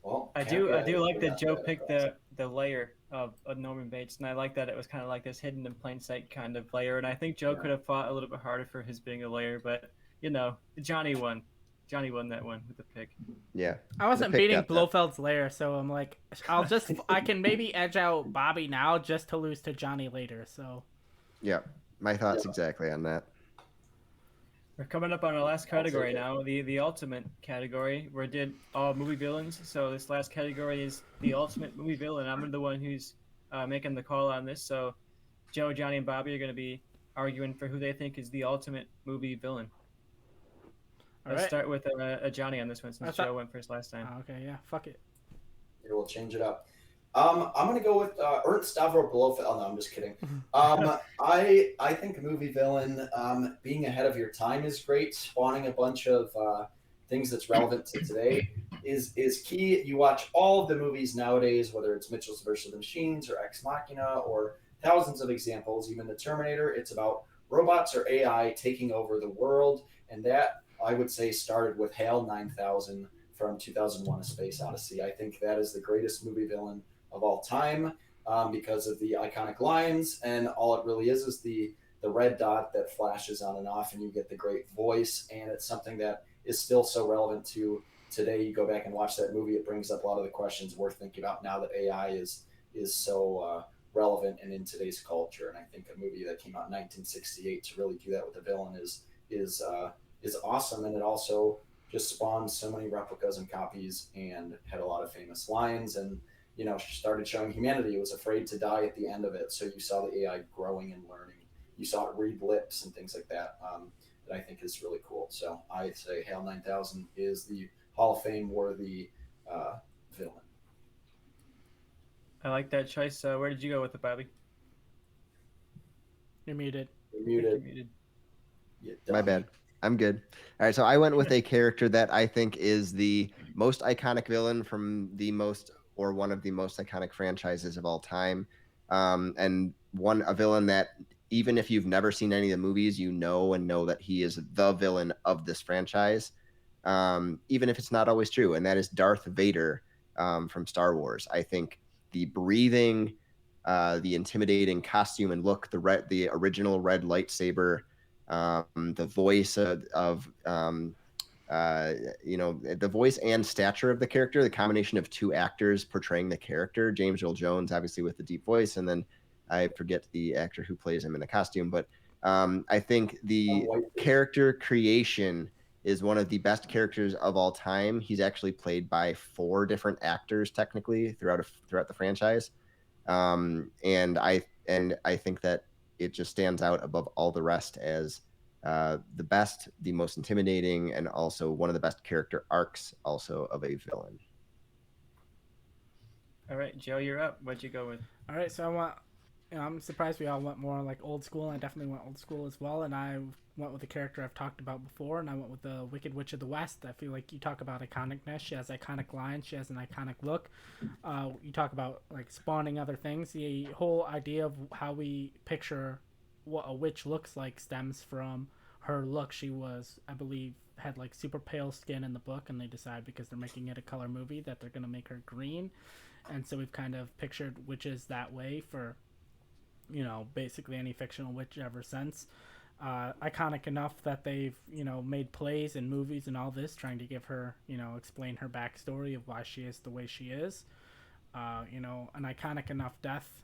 Well, I do like that Joe picked the layer of Norman Bates, and I like that it was kind of like this hidden in plain sight kind of layer. And I think Joe could have fought a little bit harder for his being a layer, but Johnny won. Johnny won that one with the pick. Yeah. I wasn't beating Blofeld's lair, so I'm like, I can maybe edge out Bobby now just to lose to Johnny later. So. Yeah, my thoughts exactly on that. We're coming up on our last category now, the ultimate category. We did all movie villains, so this last category is the ultimate movie villain. I'm the one who's making the call on this. So Joe, Johnny, and Bobby are going to be arguing for who they think is the ultimate movie villain. Let's start with Johnny on this one, since Joe went first last time. Okay, yeah, fuck it. Here, we'll change it up. I'm going to go with Ernst Stavro Blofeld. Oh, no, I'm just kidding. I think a movie villain, being ahead of your time is great. Spawning a bunch of things that's relevant to today is key. You watch all of the movies nowadays, whether it's Mitchell's vs. the Machines or Ex Machina or thousands of examples, even the Terminator. It's about robots or AI taking over the world, and that, I would say, started with HAL 9000 from 2001: A Space Odyssey. I think that is the greatest movie villain of all time because of the iconic lines, and all it really is the red dot that flashes on and off, and you get the great voice, and it's something that is still so relevant to today. You go back and watch that movie, it brings up a lot of the questions worth thinking about now that AI is so relevant and in today's culture. And I think a movie that came out in 1968 to really do that with a villain is awesome. And it also just spawned so many replicas and copies and had a lot of famous lines. And started showing humanity. It was afraid to die at the end of it. So you saw the AI growing and learning. You saw it read lips and things like that. That I think is really cool. So I say HAL 9000 is the Hall of Fame worthy villain. I like that choice. Where did you go with it, Bobby? You're muted. You're You're muted. muted. My bad. I'm good. All right, so I went with a character that I think is the most iconic villain from the most or one of the most iconic franchises of all time, and a villain that even if you've never seen any of the movies, you know that he is the villain of this franchise, even if it's not always true, and that is Darth Vader from Star Wars. I think the breathing, the intimidating costume and look, the original red lightsaber. The voice the voice and stature of the character, the combination of two actors portraying the character, James Earl Jones, obviously with the deep voice, and then I forget the actor who plays him in the costume, but I think the character creation is one of the best characters of all time. He's actually played by 4 different actors technically throughout the franchise. And I think that it just stands out above all the rest as the best, the most intimidating, and also one of the best character arcs also of a villain. All right, Joe, you're up. What'd you go with? All right, so I'm surprised we all went more like old school. I definitely went old school as well, and I went with the character I've talked about before, and I went with the Wicked Witch of the West. I feel like you talk about iconicness. She has iconic lines. She has an iconic look. You talk about like spawning other things. The whole idea of how we picture what a witch looks like stems from her look. She was, I believe, had like super pale skin in the book, and they decide because they're making it a color movie that they're gonna make her green, and so we've kind of pictured witches that way for basically any fictional witch ever since. Iconic enough that they've made plays and movies and all this trying to give her explain her backstory of why she is the way she is. An iconic enough death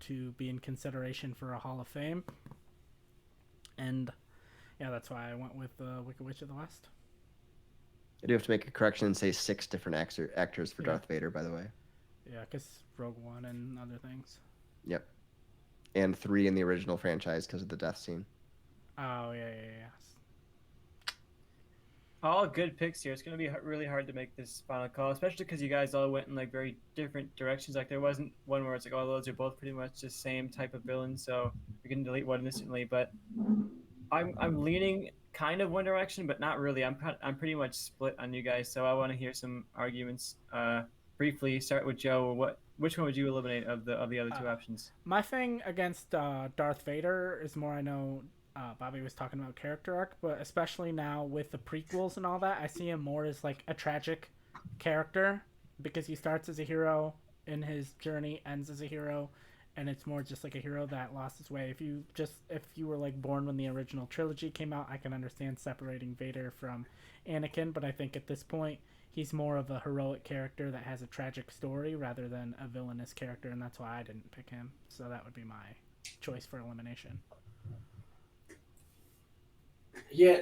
to be in consideration for a Hall of Fame. And yeah, that's why I went with the Wicked Witch of the West. I do have to make a correction and say 6 different actors for Darth Vader, by the way. Yeah, because Rogue One and other things. Yep. And 3 in the original franchise because of the death scene. Oh, yeah. All good picks here. It's going to be really hard to make this final call, especially because you guys all went in like very different directions. Like there wasn't one where it's like, oh, those are both pretty much the same type of villain, so we can delete one instantly. But I'm leaning kind of one direction, but not really. I'm pretty much split on you guys, so I want to hear some arguments. Briefly, start with Joe. Which one would you eliminate of the other 2 options? My thing against Darth Vader is more, I know Bobby was talking about character arc, but especially now with the prequels and all that, I see him more as like a tragic character because he starts as a hero in his journey, ends as a hero, and it's more just like a hero that lost his way. If you were like born when the original trilogy came out, I can understand separating Vader from Anakin, but I think at this point he's more of a heroic character that has a tragic story rather than a villainous character, and that's why I didn't pick him. So that would be my choice for elimination. Yeah,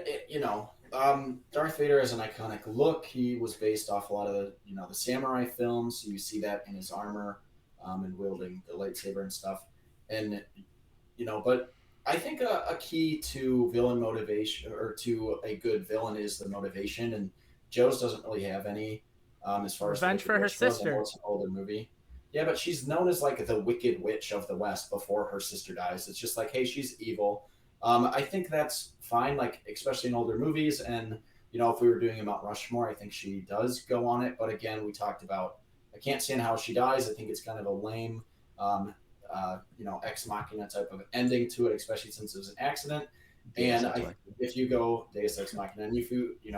Darth Vader has an iconic look. He was based off a lot of the samurai films. So you see that in his armor and wielding the lightsaber and stuff. And but I think a key to villain motivation or to a good villain is the motivation. And Joe's doesn't really have any as far as Revenge for her sister. I know it's an older movie. Yeah, but she's known as like the Wicked Witch of the West before her sister dies. It's just like, hey, she's evil. I think that's fine, like especially in older movies. And if we were doing a Mount Rushmore, I think she does go on it. But again, we talked about I can't stand how she dies. I think it's kind of a lame, ex machina type of ending to it, especially since it was an accident. And if you go Deus Ex Machina, and if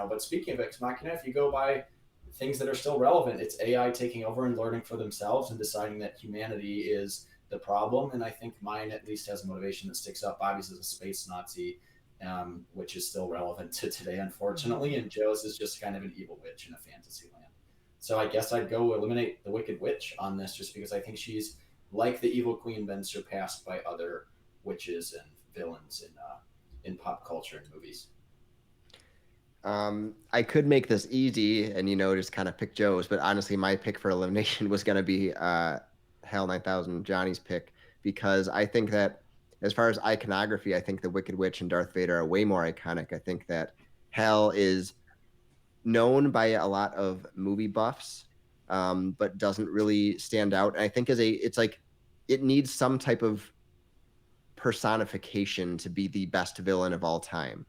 but speaking of Ex Machina, if you go by things that are still relevant, it's AI taking over and learning for themselves and deciding that humanity is the problem. And I think mine at least has a motivation that sticks up. Bobby's is a space Nazi. which is still relevant to today, unfortunately. And Joe's is just kind of an evil witch in a fantasy land. So I guess I'd go eliminate the Wicked Witch on this, just because I think she's, like the Evil Queen, been surpassed by other witches and villains in pop culture and movies. I could make this easy and just kind of pick Joe's, but honestly, my pick for elimination was going to be Hell 9000, Johnny's pick, because I think that as far as iconography, I think the Wicked Witch and Darth Vader are way more iconic. I think that Hell is known by a lot of movie buffs, but doesn't really stand out. And I think it's like it needs some type of personification to be the best villain of all time.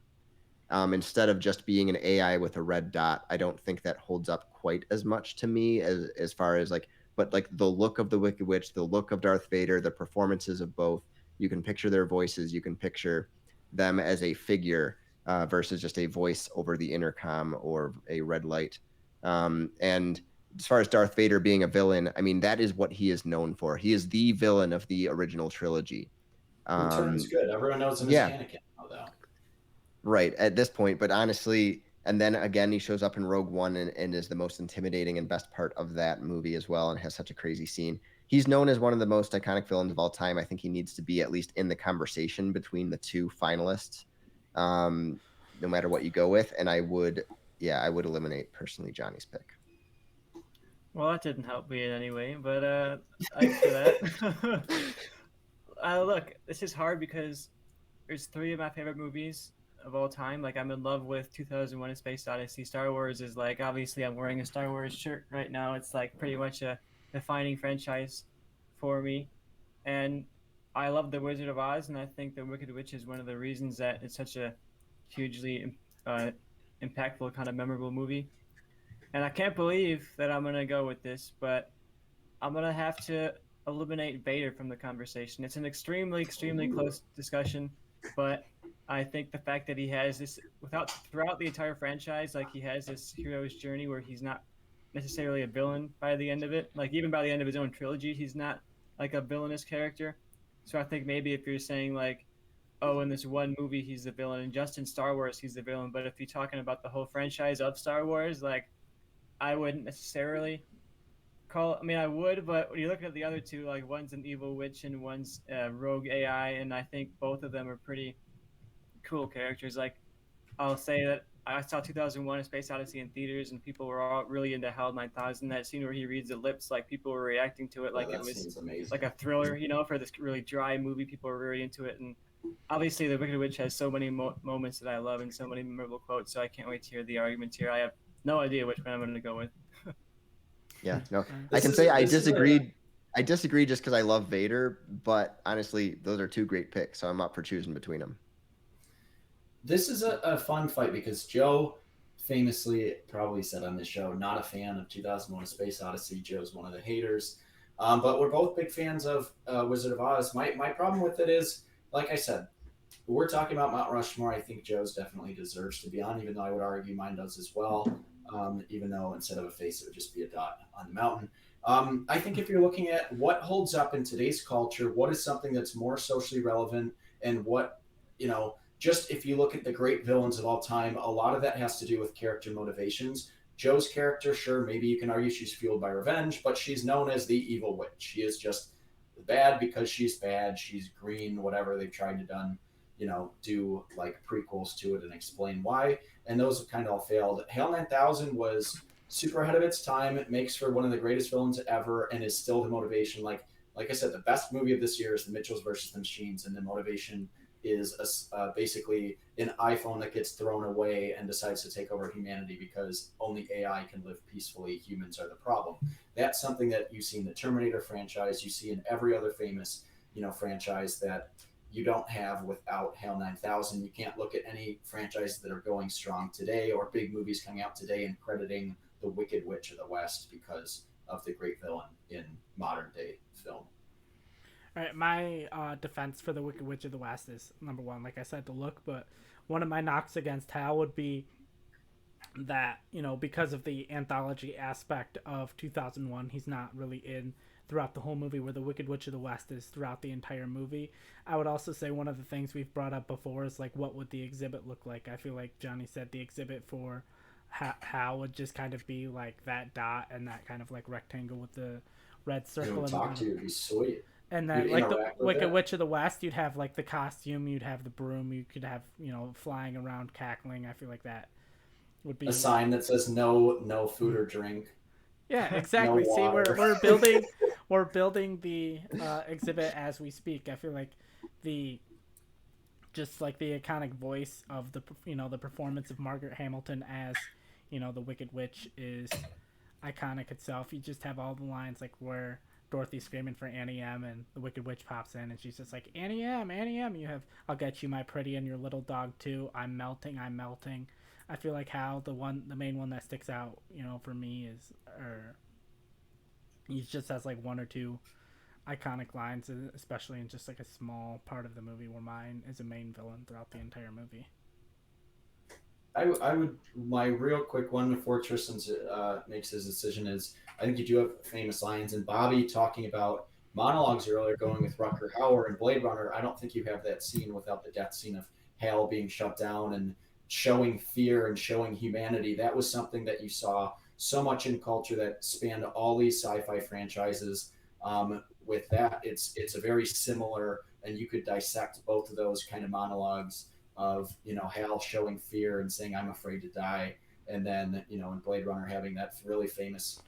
Instead of just being an AI with a red dot, I don't think that holds up quite as much to me as far as but like the look of the Wicked Witch, the look of Darth Vader, the performances of both. You can picture their voices. You can picture them as a figure versus just a voice over the intercom or a red light. And as far as Darth Vader being a villain, I mean, that is what he is known for. He is the villain of the original trilogy. Who turns good? Everyone knows him as Anakin, though. Right, at this point, but honestly, and then again, he shows up in Rogue One and is the most intimidating and best part of that movie as well, and has such a crazy scene. He's known as one of the most iconic villains of all time. I think he needs to be at least in the conversation between the two finalists, no matter what you go with. And I would eliminate personally Johnny's pick. Well, that didn't help me in any way, but thanks for that. Look, this is hard because there's three of my favorite movies of all time. Like, I'm in love with 2001: A Space Odyssey. Star Wars is like, obviously I'm wearing a Star Wars shirt right now. It's like pretty much a defining franchise for me. And I love The Wizard of Oz, and I think The Wicked Witch is one of the reasons that it's such a hugely impactful, kind of memorable movie. And I can't believe that I'm going to go with this, but I'm going to have to eliminate Vader from the conversation. It's an extremely, extremely close discussion, but I think the fact that he has this throughout the entire franchise, like he has this hero's journey where he's not necessarily a villain by the end of it. Like even by the end of his own trilogy, he's not like a villainous character. So I think maybe if you're saying like, oh, in this one movie he's the villain, and just in Star Wars he's the villain, but if you're talking about the whole franchise of Star Wars, like I wouldn't necessarily I mean, I would, but when you're looking at the other two, like one's an evil witch and one's rogue AI, and I think both of them are pretty cool characters. Like, I'll say that I saw 2001: A Space Odyssey in theaters, and people were all really into Hell 9000. That scene where he reads the lips, like people were reacting to it like it was like a thriller, for this really dry movie. People were really into it, and obviously, The Wicked Witch has so many moments that I love and so many memorable quotes. So I can't wait to hear the arguments here. I have no idea which one I'm going to go with. Yeah, no, I can say I disagreed. I disagree just because I love Vader, but honestly, those are two great picks, so I'm up for choosing between them. This is a fun fight because Joe famously probably said on this show, not a fan of 2001: A Space Odyssey. Joe's one of the haters, but we're both big fans of Wizard of Oz. My problem with it is, like I said, we're talking about Mount Rushmore. I think Joe's definitely deserves to be on, even though I would argue mine does as well. Even though instead of a face, it would just be a dot on the mountain. I think if you're looking at what holds up in today's culture, what is something that's more socially relevant, and what, just if you look at the great villains of all time, a lot of that has to do with character motivations. Joe's character, sure, maybe you can argue she's fueled by revenge, but she's known as the evil witch. She is just bad because she's bad. She's green, whatever they've tried to do like prequels to it and explain why. And those have kind of all failed. Hell 9000 was super ahead of its time. It makes for one of the greatest villains ever and is still the motivation. Like I said, the best movie of this year is The Mitchells versus the Machines, and the motivation is basically an iPhone that gets thrown away and decides to take over humanity because only AI can live peacefully. Humans are the problem. That's something that you see in the Terminator franchise. You see in every other famous, franchise that you don't have without Hell 9000. You can't look at any franchises that are going strong today or big movies coming out today and crediting the Wicked Witch of the West because of the great villain in modern day film. All right, my defense for the Wicked Witch of the West is number one, like I said, the look, but one of my knocks against Hal would be that, because of the anthology aspect of 2001, he's not really in throughout the whole movie, where the Wicked Witch of the West is throughout the entire movie. I would also say one of the things we've brought up before is like, what would the exhibit look like? I feel like Johnny said the exhibit for Hal would just kind of be like that dot and that kind of like rectangle with the red It circle. would And talk to you. It'd be sweet. and then You'd like the interact with Wicked it. Witch of the West, you'd have like the costume, you'd have the broom, you could have, you know, flying around cackling. I feel like that would be A sign that says no food or drink. yeah, exactly. See, water. we're building the exhibit as we speak. I feel like the just like the iconic voice of the, you know, the performance of Margaret Hamilton as, you know, the Wicked Witch is iconic itself. You just have all the lines like where Dorothy's screaming for Annie M and the Wicked Witch pops in and she's just like, Annie M, Annie M. You have, I'll get you my pretty and your little dog too. I'm melting, I'm melting. I feel like how the main one that sticks out, you know, for me is, or he just has like one or two iconic lines, especially in just like a small part of the movie, where mine is a main villain throughout the entire movie. I would, my real quick one before Tristan makes his decision is, I think you do have famous lines, and Bobby talking about monologues earlier, going with Rutger Hauer and Blade Runner. I don't think you have that scene without the death scene of Hal being shut down and showing fear and showing humanity. That was something that you saw so much in culture that spanned all these sci-fi franchises. With that, it's a very similar, and you could dissect both of those kind of monologues of, you know, Hal showing fear and saying I'm afraid to die, and then, you know, in Blade Runner having that really famous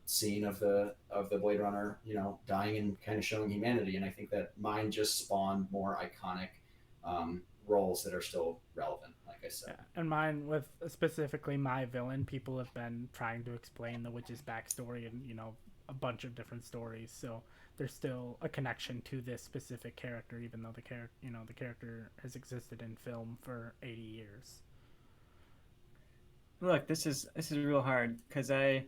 scene of the Blade Runner, you know, dying and kind of showing humanity. And I think that mine just spawned more iconic roles that are still relevant, like I said. Yeah. And mine, with specifically my villain, people have been trying to explain the witch's backstory and, you know, a bunch of different stories. So there's still a connection to this specific character, even though the character has existed in film for 80 years. Look, this is real hard because I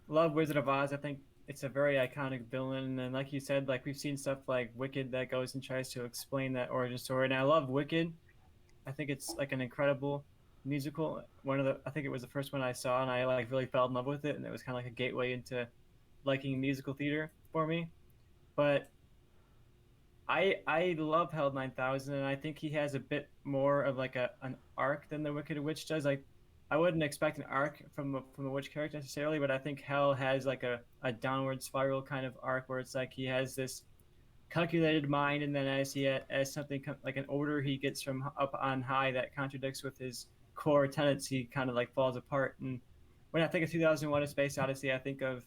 love Wizard of Oz. I think it's a very iconic villain, and like you said, like we've seen stuff like Wicked that goes and tries to explain that origin story. And I love Wicked. I think it's like an incredible musical. I think it was the first one I saw, and I like really fell in love with it, and it was kind of like a gateway into liking musical theater for me. But I love Held 9000, and I think he has a bit more of like an arc than the Wicked Witch does. Like, I wouldn't expect an arc from a witch character necessarily, but I think Hell has like a downward spiral kind of arc where it's like he has this calculated mind, and then as something like an order he gets from up on high that contradicts with his core tenets, he kind of like falls apart. And when I think of 2001: A Space Odyssey, I think of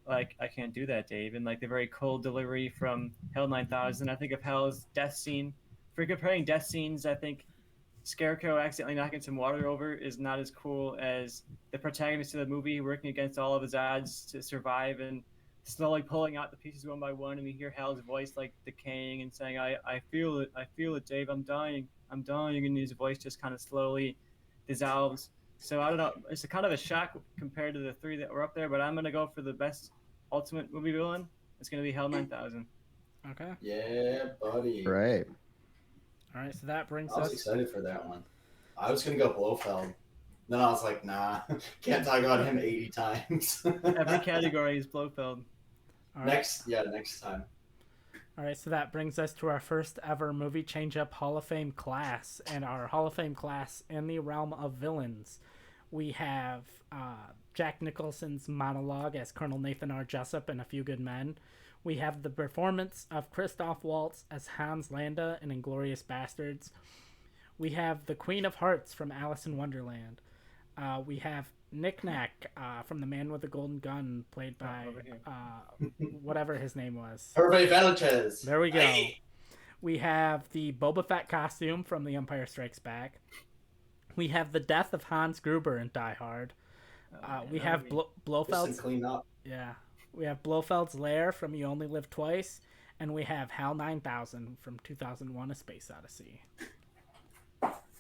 like, I can't do that, Dave, and like the very cold delivery from Hell 9000. I think of Hell's death scene. For comparing death scenes, I think Scarecrow accidentally knocking some water over is not as cool as the protagonist of the movie working against all of his odds to survive and slowly pulling out the pieces one by one, and you hear Hal's voice like decaying and saying, I feel it, Dave, I'm dying, and his voice just kind of slowly dissolves. So I don't know, it's a kind of a shock compared to the three that were up there, but I'm going to go for the best ultimate movie villain. It's going to be Hell 9000. Okay. Yeah, buddy. Right. All right, so that brings I was us... excited for that one. I was going to go Blofeld. Then I was like, nah, can't talk about him 80 times. Every category is Blofeld. All right. Next time. All right, so that brings us to our first ever Movie Change-Up Hall of Fame class. And our Hall of Fame class in the realm of villains, we have Jack Nicholson's monologue as Colonel Nathan R. Jessup in A Few Good Men. We have the performance of Christoph Waltz as Hans Landa in Inglourious Bastards. We have the Queen of Hearts from Alice in Wonderland. We have Nick Nack from The Man with the Golden Gun, played by whatever his name was. Hervé Villachez. There we go. Hey. We have the Boba Fett costume from The Empire Strikes Back. We have the death of Hans Gruber in Die Hard. We have Blofeld's... Clean up. Yeah. We have Blofeld's Lair from You Only Live Twice. And we have Hal 9000 from 2001: A Space Odyssey.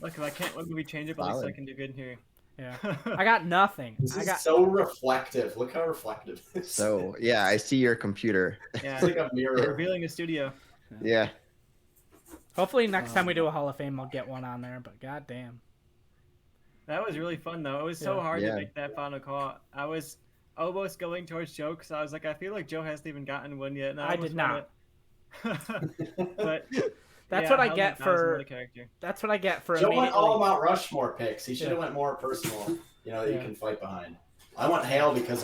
Look, if I can't let me change it, but at least I can do good here. Yeah. I got nothing. This is so reflective. Look how reflective it is. So, yeah, I see your computer. Yeah. It's like a mirror. You're revealing a studio. Yeah. Hopefully next time we do a Hall of Fame, I'll get one on there, but goddamn. That was really fun, though. It was so hard to make that final call. almost going towards Joe because I was like, I feel like Joe hasn't even gotten one yet. And I did not. But That's yeah, what I Hell get That was another for. character. That's what I get for Joe went immediately. all Mount Rushmore picks. He should have Yeah. went more personal, that you Yeah. can fight behind. I went Hale because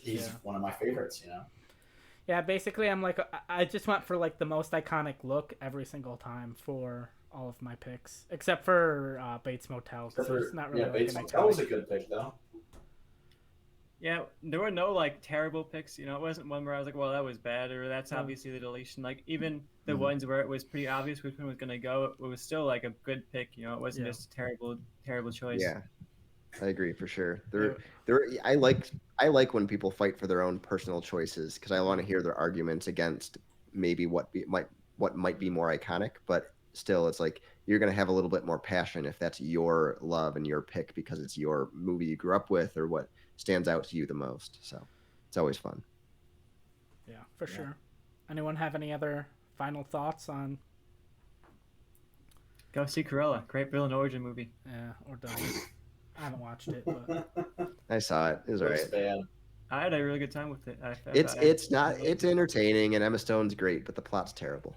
he's Yeah. one of my favorites, Yeah, basically, I'm like, I just went for like the most iconic look every single time for all of my picks, except for Bates Motel, because it's not really like Bates an Motel was iconic. a good pick though. Yeah, there were no like terrible picks. It wasn't one where I was like, well, that was bad, or that's obviously the deletion. Like even the ones where it was pretty obvious which one was gonna go, it was still like a good pick. It wasn't just a terrible choice. Yeah, I agree for sure. Yeah. I like when people fight for their own personal choices because I want to hear their arguments against maybe what might be more iconic, but still, it's like you're gonna have a little bit more passion if that's your love and your pick because it's your movie you grew up with or what stands out to you the most. So it's always fun. Yeah, for sure. Anyone have any other final thoughts on? Go see Cruella, great villain origin movie. Yeah, or don't. I haven't watched it, but I saw it. It was alright. Bad. I had a really good time with it. It's entertaining and Emma Stone's great, but the plot's terrible.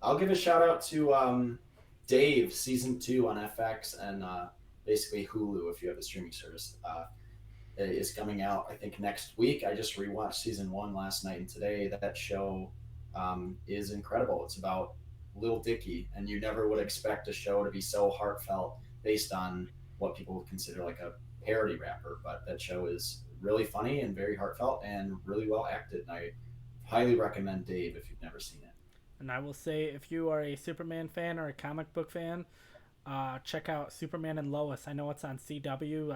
I'll give a shout out to Dave season 2 on FX and basically Hulu if you have a streaming service. It is coming out I think next week. I just rewatched season 1 last night and today. That show is incredible. It's about Lil Dicky, and you never would expect a show to be so heartfelt based on what people would consider like a parody rapper, but that show is really funny and very heartfelt and really well acted, and I highly recommend Dave if you've never seen it. and I will say if you are a Superman fan or a comic book fan, check out Superman and Lois. I know it's on CW.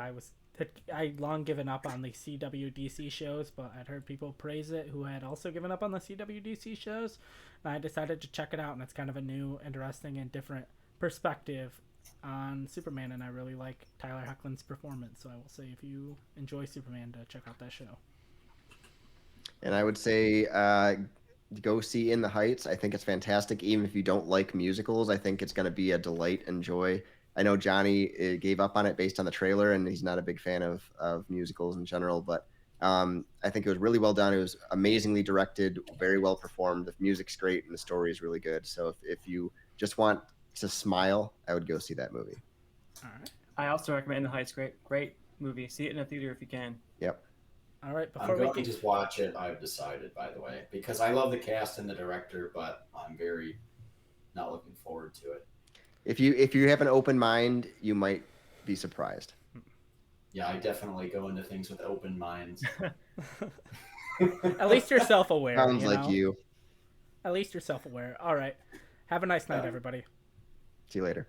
I long given up on the CW DC shows, but I'd heard people praise it who had also given up on the CW DC shows, and I decided to check it out, and it's kind of a new, interesting, and different perspective on Superman, and I really like Tyler Hoechlin's performance, so I will say if you enjoy Superman, to check out that show. And I would say go see In the Heights. I think it's fantastic. Even if you don't like musicals, I think it's going to be a delight and joy. I know Johnny gave up on it based on the trailer, and he's not a big fan of musicals in general, but I think it was really well done. It was amazingly directed, very well performed. The music's great, and the story is really good. So if you just want to smile, I would go see that movie. All right. I also recommend The Heights. Great movie. See it in a theater if you can. Yep. All right. I'm going to just watch it, I've decided, by the way, because I love the cast and the director, but I'm very not looking forward to it. If you have an open mind, you might be surprised. Yeah, I definitely go into things with open minds. At least you're self-aware. Sounds like you. At least you're self-aware. All right. Have a nice night, everybody. See you later.